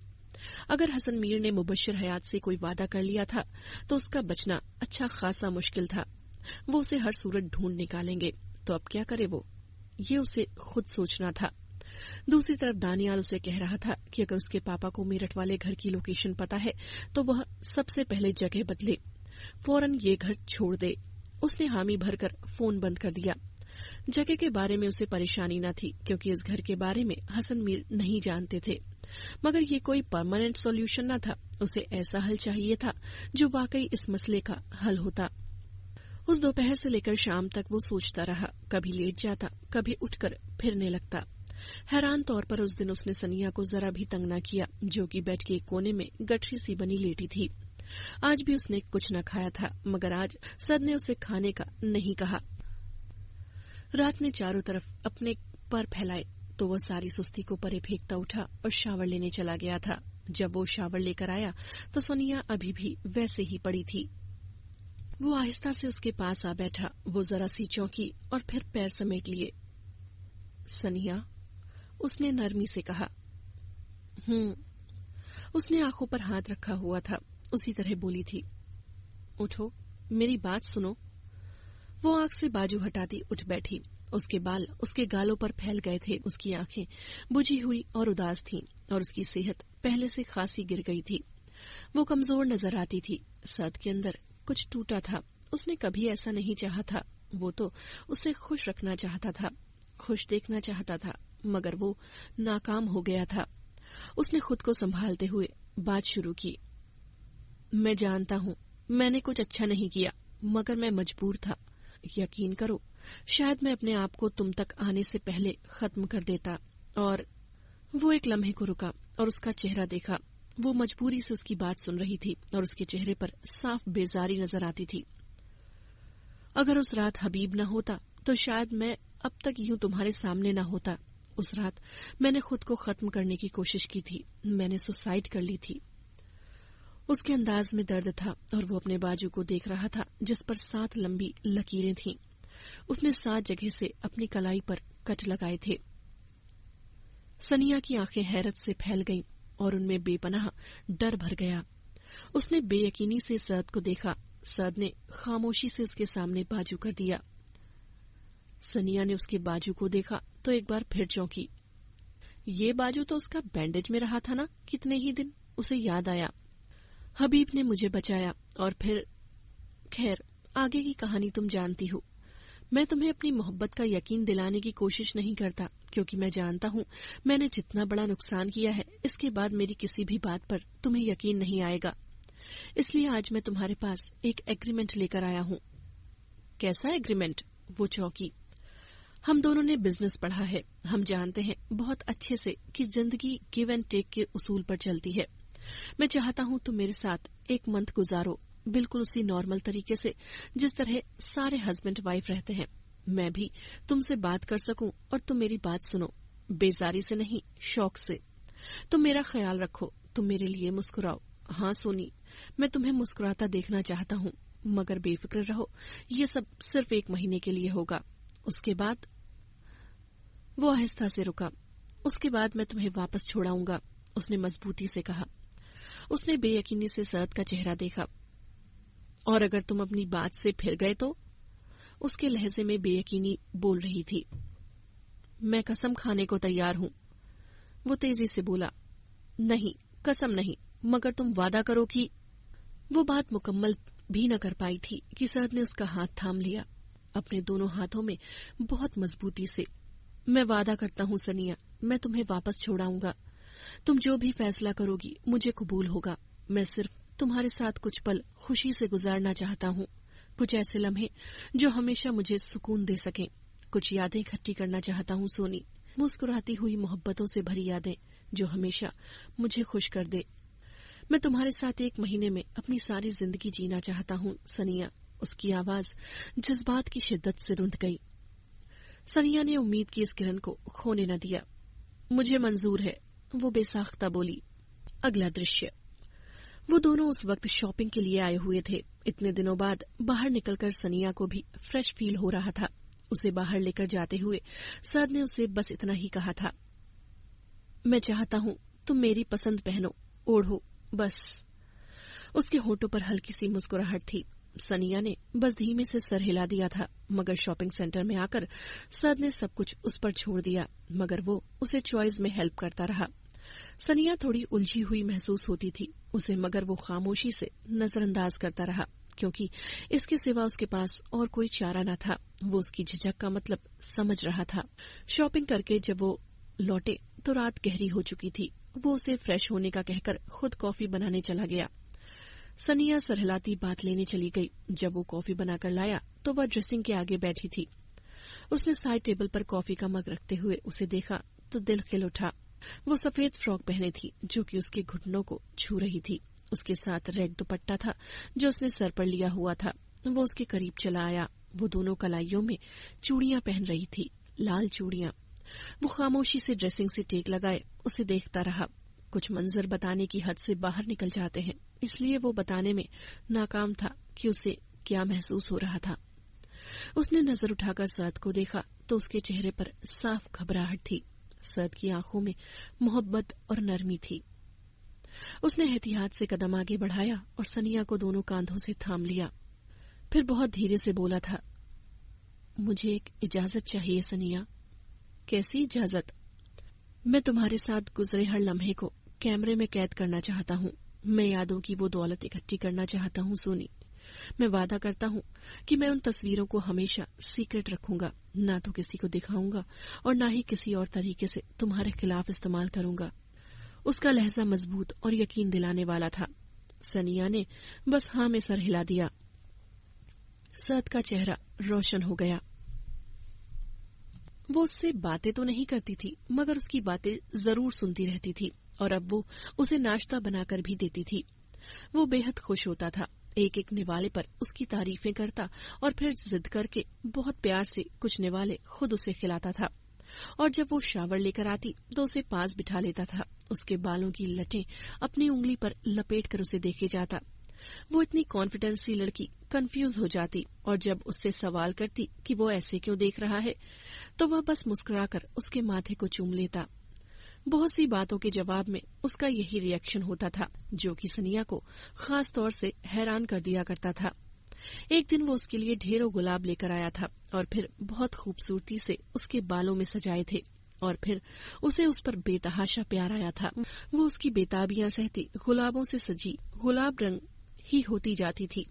अगर हसन मीर ने मुबश्शिर हयात से कोई वादा कर लिया था तो उसका बचना अच्छा खासा मुश्किल था। वो उसे हर सूरत ढूंढ निकालेंगे, तो अब क्या करे वो, ये उसे खुद सोचना था। दूसरी तरफ दानियाल उसे कह रहा था कि अगर उसके पापा को मेरठ वाले घर की लोकेशन पता है तो वह सबसे पहले जगह बदले, फौरन ये घर छोड़ दे। उसने हामी भरकर फोन बंद कर दिया। जगह के बारे में उसे परेशानी न थी क्योंकि इस घर के बारे में हसन मीर नहीं जानते थे, मगर ये कोई परमानेंट सॉल्यूशन न था। उसे ऐसा हल चाहिए था जो वाकई इस मसले का हल होता। उस दोपहर से लेकर शाम तक वो सोचता रहा, कभी लेट जाता, कभी उठकर फिरने लगता। हैरान तौर पर उस दिन उसने सनिया को जरा भी तंग न किया, जो कि बेड के एक कोने में गठरी सी बनी लेटी थी। आज भी उसने कुछ न खाया था, मगर आज सद ने उसे खाने का नहीं कहा। रात ने चारों तरफ अपने पर फैलाए तो वह सारी सुस्ती को परे फेंकता उठा और शावर लेने चला गया था। जब वो शावर लेकर आया तो सोनिया अभी भी वैसे ही पड़ी थी। वो आहिस्ता से उसके पास आ बैठा। वो जरा सी चौंकी और फिर पैर समेट लिए। सनिया, उसने नरमी से कहा। उसने आंखों पर हाथ रखा हुआ था, उसी तरह बोली थी। उठो, मेरी बात सुनो। वो आंख से बाजू हटाती उठ बैठी। उसके बाल उसके गालों पर फैल गए थे। उसकी आंखें बुझी हुई और उदास थीं और उसकी सेहत पहले से खासी गिर गई थी। वो कमजोर नजर आती थी। सद के अंदर कुछ टूटा था। उसने कभी ऐसा नहीं चाहा था। वो तो उसे खुश रखना चाहता था, खुश देखना चाहता था, मगर वो नाकाम हो गया था। उसने खुद को संभालते हुए बात शुरू की। मैं जानता हूँ मैंने कुछ अच्छा नहीं किया, मगर मैं मजबूर था। यकीन करो, शायद मैं अपने आप को तुम तक आने से पहले खत्म कर देता। और वो एक लम्हे को रुका और उसका चेहरा देखा। वो मजबूरी से उसकी बात सुन रही थी और उसके चेहरे पर साफ बेजारी नजर आती थी। अगर उस रात हबीब न होता तो शायद मैं अब तक यूं तुम्हारे सामने न होता। उस रात मैंने खुद को खत्म करने की कोशिश की थी। मैंने सुसाइड कर ली थी। उसके अंदाज में दर्द था और वो अपने बाजू को देख रहा था जिस पर 7 लंबी लकीरें थीं। उसने 7 जगह से अपनी कलाई पर कट लगाए थे। सनिया की आंखें हैरत से फैल गईं और उनमें बेपनाह डर भर गया। उसने बेयकीनी से सद को देखा। सद ने खामोशी से उसके सामने बाजू कर दिया। सनिया ने उसके बाजू को देखा तो एक बार फिर चौंकी। ये बाजू तो उसका बैंडेज में रहा था ना कितने ही दिन। उसे याद आया, हबीब ने मुझे बचाया और फिर। खैर, आगे की कहानी तुम जानती हो। मैं तुम्हें अपनी मोहब्बत का यकीन दिलाने की कोशिश नहीं करता, क्योंकि मैं जानता हूँ मैंने जितना बड़ा नुकसान किया है, इसके बाद मेरी किसी भी बात पर तुम्हें यकीन नहीं आएगा। इसलिए आज मैं तुम्हारे पास एक एग्रीमेंट लेकर आया हूँ। कैसा एग्रीमेंट? वो चौंकी। हम दोनों ने बिजनेस पढ़ा है। हम जानते हैं बहुत अच्छे से कि जिंदगी गिव एंड टेक के उसूल पर चलती है। मैं चाहता हूँ तुम मेरे साथ एक मंथ गुजारो, बिल्कुल उसी नॉर्मल तरीके से जिस तरह सारे हस्बैंड वाइफ रहते हैं। मैं भी तुमसे बात कर सकूं और तुम मेरी बात सुनो, बेजारी से नहीं, शौक से। तुम मेरा ख्याल रखो, तुम मेरे लिए मुस्कुराओ। हाँ सोनी, मैं तुम्हें मुस्कुराता देखना चाहता हूँ, मगर बेफिक्र रहो, ये सब सिर्फ 1 महीने के लिए होगा। उसके बाद वो आहिस्ता से रुका। उसके बाद मैं तुम्हें वापस छोड़ाऊंगा, उसने मजबूती से कहा। उसने बेयकीनी से सद का चेहरा देखा। और अगर तुम अपनी बात से फिर गए तो? उसके लहजे में बेयकीनी बोल रही थी। मैं कसम खाने को तैयार हूं, वो तेजी से बोला। नहीं, कसम नहीं, मगर तुम वादा करो कि। वो बात मुकम्मल भी न कर पाई थी कि सद ने उसका हाथ थाम लिया अपने दोनों हाथों में बहुत मजबूती से। मैं वादा करता हूँ सनिया, मैं तुम्हें वापस छोड़ाऊंगा। तुम जो भी फैसला करोगी मुझे कबूल होगा। मैं सिर्फ तुम्हारे साथ कुछ पल खुशी से गुजारना चाहता हूँ, कुछ ऐसे लम्हे जो हमेशा मुझे सुकून दे सकें। कुछ यादें इकट्ठी करना चाहता हूँ सोनी, मुस्कुराती हुई मोहब्बतों से भरी यादें जो हमेशा मुझे खुश कर दे। मैं तुम्हारे साथ 1 महीने में अपनी सारी जिंदगी जीना चाहता हूँ सनिया। उसकी आवाज जज्बात की शिद्दत से रुंध गई। सनिया ने उम्मीद की इस किरण को खोने न दिया। मुझे मंजूर है, वो बेसाख्ता बोली। अगला दृश्य, वो दोनों उस वक्त शॉपिंग के लिए आए हुए थे। इतने दिनों बाद बाहर निकलकर सनिया को भी फ्रेश फील हो रहा था। उसे बाहर लेकर जाते हुए सद ने उसे बस इतना ही कहा था, मैं चाहता हूँ तुम मेरी पसंद पहनो, ओढ़ो, बस। उसके होठों पर हल्की सी मुस्कुराहट थी। सनिया ने बस धीमे से सर हिला दिया था, मगर शॉपिंग सेंटर में आकर सद ने सब कुछ उस पर छोड़ दिया, मगर वो उसे चॉइस में हेल्प करता रहा। सनिया थोड़ी उलझी हुई महसूस होती थी उसे, मगर वो खामोशी से नजरअंदाज करता रहा, क्योंकि इसके सिवा उसके पास और कोई चारा न था। वो उसकी झिझक का मतलब समझ रहा था। शॉपिंग करके जब वो लौटे तो रात गहरी हो चुकी थी। वो उसे फ्रेश होने का कहकर खुद कॉफी बनाने चला गया। सनिया सरहलाती बात लेने चली गई। जब वो कॉफी बनाकर लाया तो वह ड्रेसिंग के आगे बैठी थी। उसने साइड टेबल पर कॉफी का मग रखते हुए उसे देखा तो दिल खिल उठा। वो सफेद फ्रॉक पहने थी जो कि उसके घुटनों को छू रही थी। उसके साथ रेड दुपट्टा था जो उसने सर पर लिया हुआ था। वो उसके करीब चला आया। वो दोनों कलाइयों में चूड़ियां पहन रही थी, लाल चूड़ियां। वो खामोशी से ड्रेसिंग से टेक लगाए उसे देखता रहा। कुछ मंजर बताने की हद से बाहर निकल जाते हैं, इसलिए वो बताने में नाकाम था कि उसे क्या महसूस हो रहा था। उसने नजर उठाकर सद को देखा तो उसके चेहरे पर साफ घबराहट थी। सद की आंखों में मोहब्बत और नरमी थी। उसने एहतियात से कदम आगे बढ़ाया और सनिया को दोनों कांधों से थाम लिया। फिर बहुत धीरे से बोला था, मुझे एक इजाजत चाहिए सनिया। कैसी इजाजत? मैं तुम्हारे साथ गुजरे हर लम्हे को कैमरे में कैद करना चाहता हूँ। मैं यादों की वो दौलत इकट्ठी करना चाहता हूँ सोनी। मैं वादा करता हूँ कि मैं उन तस्वीरों को हमेशा सीक्रेट रखूंगा, ना तो किसी को दिखाऊंगा और ना ही किसी और तरीके से तुम्हारे खिलाफ इस्तेमाल करूंगा। उसका लहजा मजबूत और यकीन दिलाने वाला था। सनिया ने बस हाँ में सर हिला दिया। सद का चेहरा रोशन हो गया। वो उससे बातें तो नहीं करती थी, मगर उसकी बातें जरूर सुनती रहती थी और अब वो उसे नाश्ता बनाकर भी देती थी। वो बेहद खुश होता था। एक एक निवाले पर उसकी तारीफें करता और फिर जिद करके बहुत प्यार से कुछ निवाले खुद उसे खिलाता था। और जब वो शावर लेकर आती तो उसे पास बिठा लेता था। उसके बालों की लटें अपनी उंगली पर लपेट कर उसे देखे जाता। वो इतनी कॉन्फिडेंस सी लड़की कंफ्यूज हो जाती और जब उससे सवाल करती कि वो ऐसे क्यों देख रहा है तो वह बस मुस्कुराकर उसके माथे को चूम लेता। बहुत सी बातों के जवाब में उसका यही रिएक्शन होता था जो कि सनिया को खास तौर से हैरान कर दिया करता था। एक दिन वो उसके लिए ढेरों गुलाब लेकर आया था और फिर बहुत खूबसूरती से उसके बालों में सजाए थे और फिर उसे उस पर बेतहाशा प्यार आया था। वो उसकी बेताबियां सहती गुलाबों से सजी गुलाब रंग ही होती जाती थी।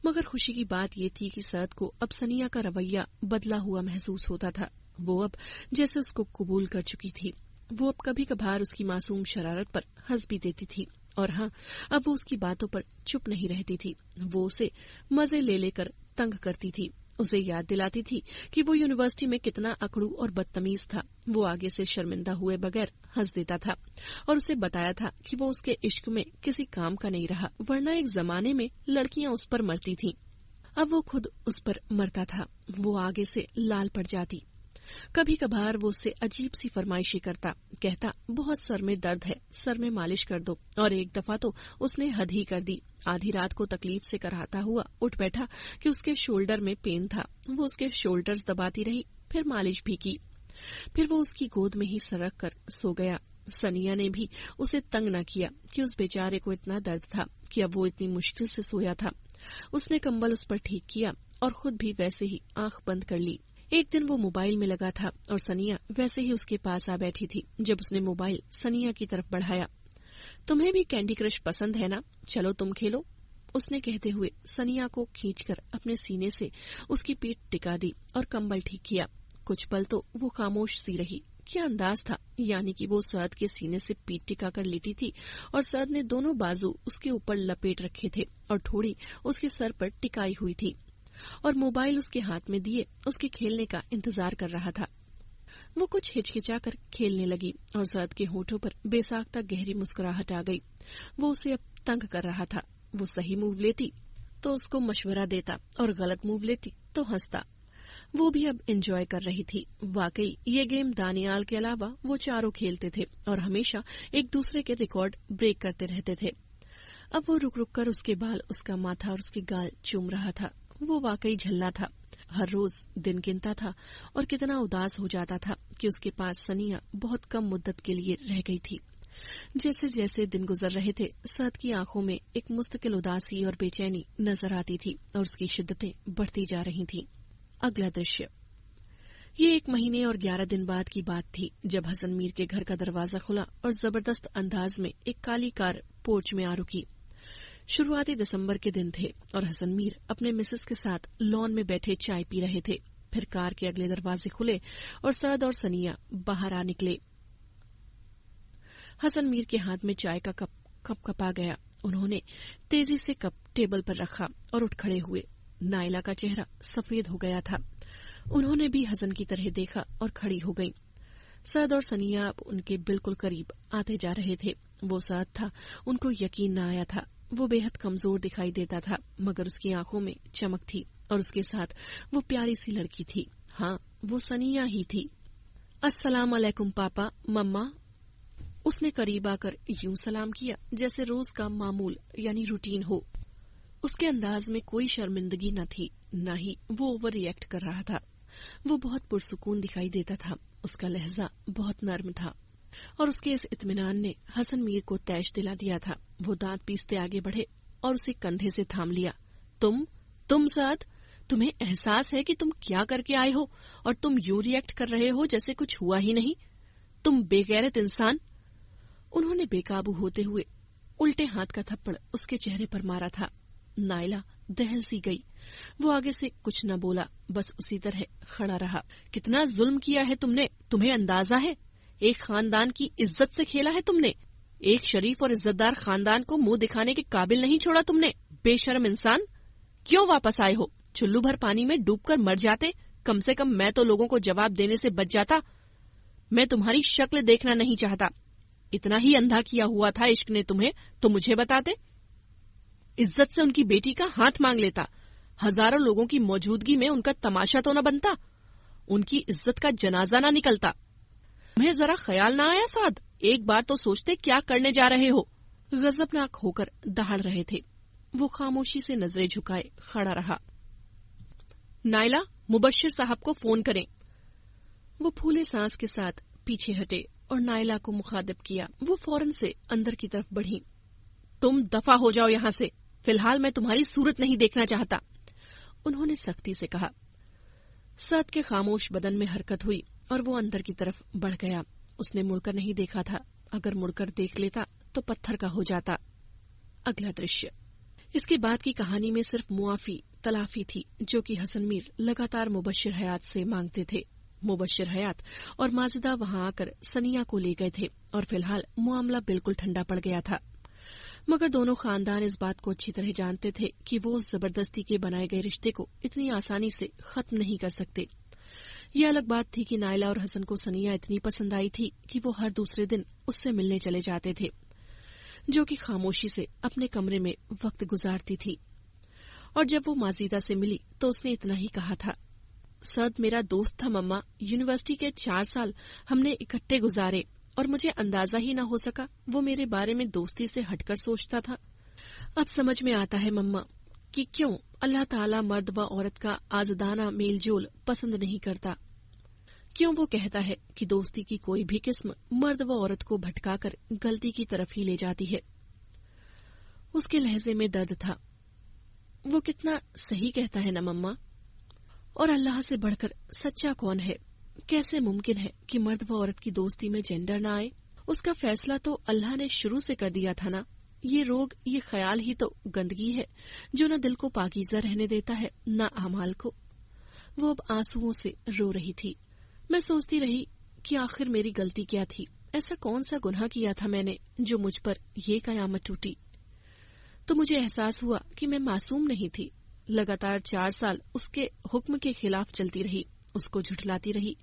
मगर खुशी की बात ये थी कि सद को अब सनिया का रवैया बदला हुआ महसूस होता था। वो अब जैसे उसको कबूल कर चुकी थी। वो अब कभी कभार उसकी मासूम शरारत पर हंस भी देती थी और हाँ, अब वो उसकी बातों पर चुप नहीं रहती थी। वो उसे मजे ले लेकर तंग करती थी, उसे याद दिलाती थी कि वो यूनिवर्सिटी में कितना अकड़ू और बदतमीज था। वो आगे से शर्मिंदा हुए बगैर हंस देता था और उसे बताया था कि वो उसके इश्क में किसी काम का नहीं रहा, वरना एक जमाने में लड़कियां उस पर मरती थीं। अब वो खुद उस पर मरता था। वो आगे से लाल पड़ जाती। कभी कभार वो उससे अजीब सी फरमाइशी करता, कहता बहुत सर में दर्द है, सर में मालिश कर दो। और एक दफा तो उसने हद ही कर दी। आधी रात को तकलीफ से कराहता हुआ उठ बैठा कि उसके शोल्डर में पेन था। वो उसके शोल्डर्स दबाती रही, फिर मालिश भी की। फिर वो उसकी गोद में ही सरक कर सो गया। सनिया ने भी उसे तंग न किया कि उस बेचारे को इतना दर्द था कि अब वो इतनी मुश्किल से सोया था। उसने कंबल उस पर ठीक किया और खुद भी वैसे ही आंख बंद कर ली। एक दिन वो मोबाइल में लगा था और सनिया वैसे ही उसके पास आ बैठी थी। जब उसने मोबाइल सनिया की तरफ बढ़ाया, तुम्हें भी कैंडी क्रश पसंद है ना? चलो तुम खेलो। उसने कहते हुए सनिया को खींचकर अपने सीने से उसकी पीठ टिका दी और कंबल ठीक किया। कुछ पल तो वो खामोश सी रही। क्या अंदाज था, यानी कि वो सअद के सीने से पीठ टिकाकर लेटी थी और सअद ने दोनों बाजू उसके ऊपर लपेट रखे थे और ठोड़ी उसके सर पर टिकाई हुई थी और मोबाइल उसके हाथ में दिए उसके खेलने का इंतजार कर रहा था। वो कुछ हिचकिचाकर खेलने लगी और सअद के होठों पर बेसाख्ता गहरी मुस्कुराहट आ गई। वो उसे अब तंग कर रहा था। वो सही मूव लेती तो उसको मशवरा देता और गलत मूव लेती तो हंसता। वो भी अब एंजॉय कर रही थी। वाकई ये गेम दानियाल के अलावा वो चारों खेलते थे और हमेशा एक दूसरे के रिकॉर्ड ब्रेक करते रहते थे। अब वो रुक रुक कर उसके बाल, उसका माथा और उसके गाल चूम रहा था। वो वाकई झल्ला था। हर रोज दिन गिनता था और कितना उदास हो जाता था कि उसके पास सनिया बहुत कम मुद्दत के लिए रह गई थी। जैसे जैसे दिन गुजर रहे थे, सअद की आंखों में एक मुस्तकिल उदासी और बेचैनी नजर आती थी और उसकी शिद्दतें बढ़ती जा रही थीं। अगला दृश्य। ये 1 महीने और 11 दिन बाद की बात थी जब हसन मीर के घर का दरवाजा खुला और जबरदस्त अंदाज में एक काली कार पोर्च में आ रुकी। शुरुआती दिसंबर के दिन थे और हसन मीर अपने मिसेस के साथ लॉन में बैठे चाय पी रहे थे। फिर कार के अगले दरवाजे खुले और सअद और सनिया बाहर आ निकले। हसन मीर के हाथ में चाय का कप कपा गया। उन्होंने तेजी से कप टेबल पर रखा और उठ खड़े हुए। नाइला का चेहरा सफेद हो गया था। उन्होंने भी हसन की तरह देखा और खड़ी हो गईं। सअद और सनिया अब उनके बिल्कुल करीब आते जा रहे थे। वो सअद था, उनको यकीन न आया था। वो बेहद कमजोर दिखाई देता था, मगर उसकी आंखों में चमक थी और उसके साथ वो प्यारी सी लड़की थी। हाँ, वो सनिया ही थी। अस्सलाम अलैकुम पापा, मम्मा। उसने करीब आकर यूं सलाम किया जैसे रोज का मामूल यानी रूटीन हो। उसके अंदाज में कोई शर्मिंदगी न थी, न ही वो ओवर रिएक्ट कर रहा था। वो बहुत पुरसुकून दिखाई देता था। उसका लहजा बहुत नर्म था और उसके इस इत्मीनान ने हसन मीर को तैश दिला दिया था। वो दांत पीसते आगे बढ़े और उसे कंधे से थाम लिया। तुम सअद, तुम्हें एहसास है कि तुम क्या करके आए हो और तुम यूं रिएक्ट कर रहे हो जैसे कुछ हुआ ही नहीं? तुम बेगैरत इंसान। उन्होंने बेकाबू होते हुए उल्टे हाथ का थप्पड़ उसके चेहरे पर मारा था। नाइला दहल सी गई। वो आगे से कुछ न बोला, बस उसी तरह खड़ा रहा। कितना जुल्म किया है तुमने, तुम्हें अंदाजा है? एक खानदान की इज्जत से खेला है तुमने। एक शरीफ और इज्जतदार खानदान को मुंह दिखाने के काबिल नहीं छोड़ा तुमने। बेशर्म इंसान, क्यों वापस आए हो? चुल्लू भर पानी में डूबकर मर जाते। कम से कम मैं तो लोगों को जवाब देने से बच जाता। मैं तुम्हारी शक्ल देखना नहीं चाहता। इतना ही अंधा किया हुआ था इश्क ने तुम्हें तो मुझे बताते। इज्जत से उनकी बेटी का हाथ मांग लेता। हजारों लोगों की मौजूदगी में उनका तमाशा तो न बनता, उनकी इज्जत का जनाजा न निकलता। तुम्हें जरा ख्याल न आया साद? एक बार तो सोचते क्या करने जा रहे हो। गजबनाक होकर दहाड़ रहे थे। वो खामोशी से नजरें झुकाए खड़ा रहा। नाइला, मुबश्शिर साहब को फोन करें। वो फूले सांस के साथ पीछे हटे और नाइला को मुखातिब किया। वो फौरन से अंदर की तरफ बढ़ी। तुम दफा हो जाओ यहाँ से, फिलहाल मैं तुम्हारी सूरत नहीं देखना चाहता, उन्होंने सख्ती से कहा। सअद के खामोश बदन में हरकत हुई और वो अंदर की तरफ बढ़ गया। उसने मुड़कर नहीं देखा था। अगर मुड़कर देख लेता तो पत्थर का हो जाता। अगला दृश्य। इसके बाद की कहानी में सिर्फ मुआफी तलाफी थी जो कि हसन मीर लगातार मुबश्शिर हयात से मांगते थे। मुबश्शिर हयात और माजिदा वहां आकर सनिया को ले गए थे और फिलहाल मामला बिल्कुल ठंडा पड़ गया था। मगर दोनों खानदान इस बात को अच्छी तरह जानते थे कि वो उस जबरदस्ती के बनाए गए रिश्ते को इतनी आसानी से खत्म नहीं कर सकते। ये अलग बात थी कि नाइला और हसन को सनिया इतनी पसंद आई थी कि वो हर दूसरे दिन उससे मिलने चले जाते थे, जो कि खामोशी से अपने कमरे में वक्त गुजारती थी। और जब वो माजिदा से मिली तो उसने इतना ही कहा था, सअद मेरा दोस्त था मम्मा, यूनिवर्सिटी के 4 साल हमने इकट्ठे गुजारे और मुझे अंदाजा ही न हो सका वो मेरे बारे में दोस्ती से हटकर सोचता था। अब समझ में आता है मम्मा कि क्यों अल्लाह ताला मर्द व औरत का आज़ादाना मेलजोल पसंद नहीं करता। क्यों वो कहता है कि दोस्ती की कोई भी किस्म मर्द व औरत को भटकाकर गलती की तरफ ही ले जाती है। उसके लहजे में दर्द था। वो कितना सही कहता है न मम्मा। और अल्लाह से बढ़कर सच्चा कौन है? कैसे मुमकिन है कि मर्द व औरत की दोस्ती में जेंडर न आए? उसका फैसला तो अल्लाह ने शुरू से कर दिया था ना। ये रोग, ये ख्याल ही तो गंदगी है जो न दिल को पाकीज़ा रहने देता है न आमाल को। वो अब आंसुओं से रो रही थी। मैं सोचती रही कि आखिर मेरी गलती क्या थी, ऐसा कौन सा गुनाह किया था मैंने जो मुझ पर ये कयामत टूटी। तो मुझे एहसास हुआ कि मैं मासूम नहीं थी। लगातार 4 साल उसके हुक्म के खिलाफ चलती रही, उसको झुठलाती रही।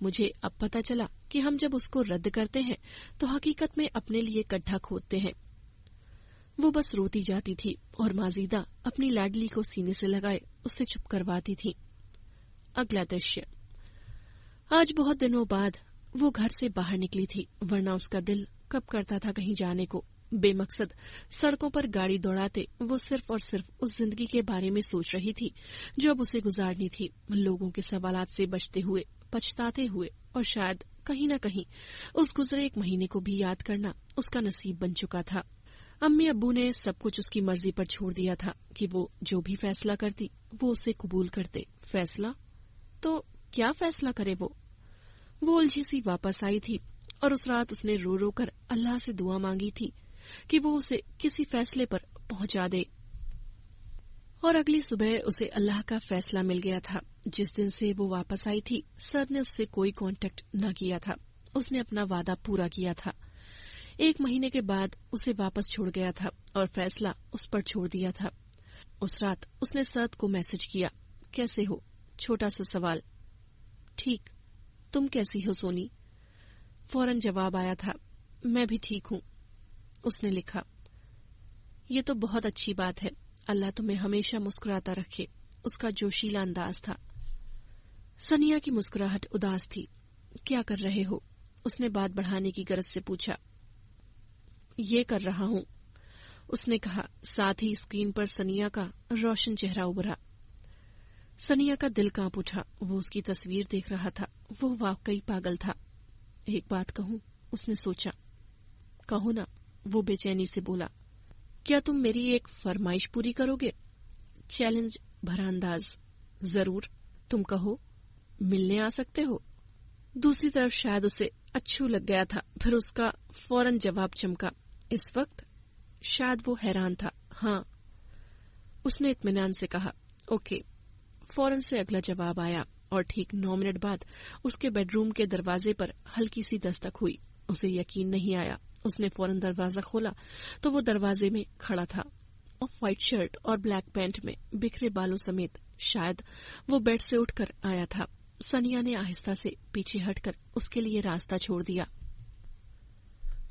मुझे अब पता चला कि हम जब उसको रद्द करते हैं तो हकीकत में अपने लिए गड्ढा खोदते हैं। वो बस रोती जाती थी और माजीदा अपनी लाडली को सीने से लगाए उससे चुप करवाती थी। अगला दृश्य। आज बहुत दिनों बाद वो घर से बाहर निकली थी, वरना उसका दिल कब करता था कहीं जाने को। बेमकसद सड़कों पर गाड़ी दौड़ाते वो सिर्फ और सिर्फ उस जिंदगी के बारे में सोच रही थी जो अब उसे गुजारनी थी, लोगों के सवालात से बचते हुए, पछताते हुए, और शायद कहीं न कहीं उस गुजरे एक महीने को भी याद करना उसका नसीब बन चुका था। अम्मी अब्बू ने सब कुछ उसकी मर्जी पर छोड़ दिया था कि वो जो भी फैसला करती वो उसे कबूल करते। फैसला? तो क्या फैसला करे वो उलझी सी वापस आई थी और उस रात उसने रो रो कर अल्लाह से दुआ मांगी थी कि वो उसे किसी फैसले पर पहुंचा दे। और अगली सुबह उसे अल्लाह का फैसला मिल गया था। जिस दिन से वो वापस आई थी, सद ने उससे कोई कांटेक्ट न किया था। उसने अपना वादा पूरा किया था। 1 महीने के बाद उसे वापस छोड़ गया था और फैसला उस पर छोड़ दिया था। उस रात उसने सद को मैसेज किया, कैसे हो? छोटा सा सवाल। ठीक। तुम कैसी हो सोनी? फौरन जवाब आया था, मैं भी ठीक हूँ। उसने लिखा, ये तो बहुत अच्छी बात है, अल्लाह तुम्हें हमेशा मुस्कुराता रखे। उसका जोशीला अंदाज था। सनिया की मुस्कुराहट उदास थी। क्या कर रहे हो? उसने बात बढ़ाने की गरज से पूछा। ये कर रहा हूँ, उसने कहा। साथ ही स्क्रीन पर सनिया का रोशन चेहरा उभरा। सनिया का दिल कांप उठा। वो उसकी तस्वीर देख रहा था। वो वाकई पागल था। एक बात कहूं, उसने सोचा। कहो ना, वो बेचैनी से बोला। क्या तुम मेरी एक फरमाइश पूरी करोगे? चैलेंज भरा अंदाज। जरूर, तुम कहो। मिलने आ सकते हो? दूसरी तरफ शायद उसे अच्छू लग गया था। फिर उसका फौरन जवाब चमका। इस वक्त? शायद वो हैरान था। हाँ, उसने इत्मीनान से कहा। ओके। फौरन से अगला जवाब आया और ठीक 9 मिनट बाद उसके बेडरूम के दरवाजे पर हल्की सी दस्तक हुई। उसे यकीन नहीं आया। उसने फौरन दरवाजा खोला तो वो दरवाजे में खड़ा था। ऑफ व्हाइट शर्ट और ब्लैक पैंट में, बिखरे बालों समेत। शायद वो बेड से उठकर आया था। सनिया ने आहिस्ता से पीछे हटकर उसके लिए रास्ता छोड़ दिया।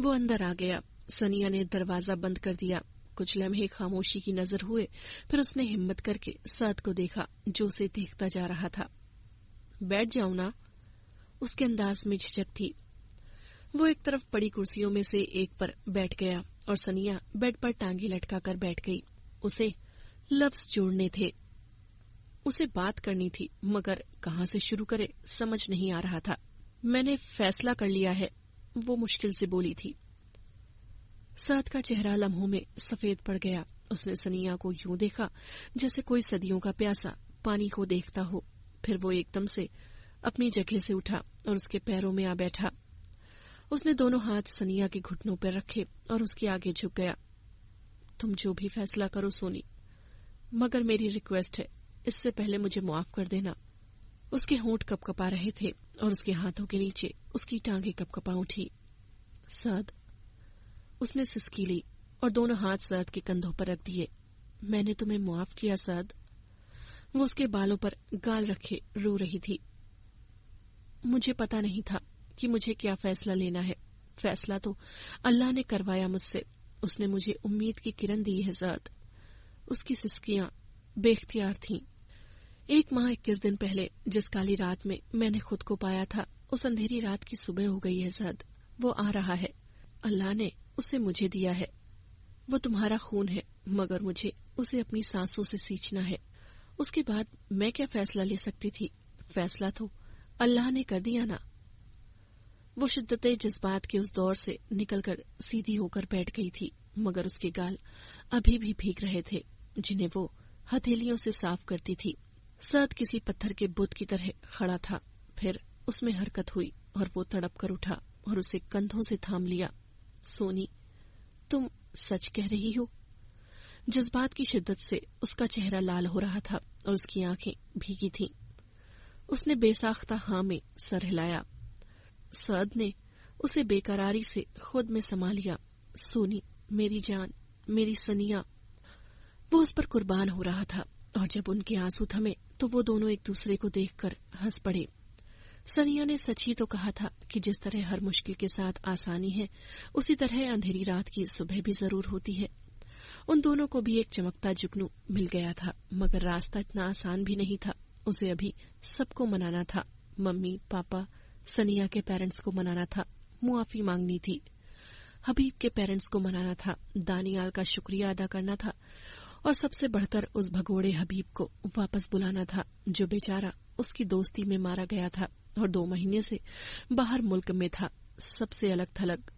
वो अंदर आ गया। सनिया ने दरवाजा बंद कर दिया। कुछ लम्हे खामोशी की नजर हुए। फिर उसने हिम्मत करके सद को देखा जो उसे देखता जा रहा था। बैठ जाओ ना, उसके अंदाज में झिझक थी। वो एक तरफ पड़ी कुर्सियों में से एक पर बैठ गया और सनिया बेड पर टांगी लटकाकर बैठ गई। उसे लफ्ज जोड़ने थे, उसे बात करनी थी, मगर कहाँ से शुरू करे समझ नहीं आ रहा था। मैंने फैसला कर लिया है, वो मुश्किल से बोली थी। सद का चेहरा लम्हों में सफेद पड़ गया। उसने सनिया को यूं देखा जैसे कोई सदियों का प्यासा पानी को देखता हो। फिर वो एकदम से अपनी जगह से उठा और उसके पैरों में आ बैठा। उसने दोनों हाथ सनिया के घुटनों पर रखे और उसके आगे झुक गया। तुम जो भी फैसला करो सोनी, मगर मेरी रिक्वेस्ट है, इससे पहले मुझे माफ कर देना। उसके होंठ कपकपा रहे थे और उसके हाथों के नीचे उसकी टांगें कपकपा उठी। सद, उसने सिसकी ली और दोनों हाथ सद के कंधों पर रख दिए। मैंने तुम्हें माफ किया सद। वो उसके बालों पर गाल रखे रो रही थी। मुझे पता नहीं था कि मुझे क्या फैसला लेना है। फैसला तो अल्लाह ने करवाया मुझसे। उसने मुझे उम्मीद की किरण दी है सद। उसकी सिसकियां बेख्तियार थीं। 1 माह 21 दिन पहले जिस काली रात में मैंने खुद को पाया था, उस अंधेरी रात की सुबह हो गई है सद। वो आ रहा है। अल्लाह ने उसे मुझे दिया है। वो तुम्हारा खून है, मगर मुझे उसे अपनी सांसों से सींचना है। उसके बाद मैं क्या फैसला ले सकती थी? फैसला तो अल्लाह ने कर दिया ना। वो शिद्दते जज्बात के उस दौर से निकलकर सीधी होकर बैठ गई थी, मगर उसके गाल अभी भी भीग रहे थे, जिन्हें वो हथेलियों से साफ करती थी। सद किसी पत्थर के बुत की तरह खड़ा था। फिर उसमें हरकत हुई और वो तड़प कर उठा और उसे कंधों से थाम लिया। सोनी, तुम सच कह रही हो? जज्बात की शिद्दत से उसका चेहरा लाल हो रहा था और उसकी आंखें भीगी थीं। उसने बेसाख्ता हाँ में सर हिलाया। सअद ने उसे बेकरारी से खुद में समा लिया। सोनी, मेरी जान, मेरी सनिया। वो उस पर कुर्बान हो रहा था और जब उनके आंसू थमे तो वो दोनों एक दूसरे को देखकर हंस पड़े। सनिया ने सच ही तो कहा था कि जिस तरह हर मुश्किल के साथ आसानी है, उसी तरह अंधेरी रात की सुबह भी जरूर होती है। उन दोनों को भी एक चमकता जुगनू मिल गया था, मगर रास्ता इतना आसान भी नहीं था। उसे अभी सबको मनाना था। मम्मी, पापा, सनिया के पेरेंट्स को मनाना था, मुआफी मांगनी थी। हबीब के पेरेंट्स को मनाना था, दानियाल का शुक्रिया अदा करना था और सबसे बढ़कर उस भगोड़े हबीब को वापस बुलाना था जो बेचारा उसकी दोस्ती में मारा गया था और 2 महीने से बाहर मुल्क में था। सबसे अलग थलग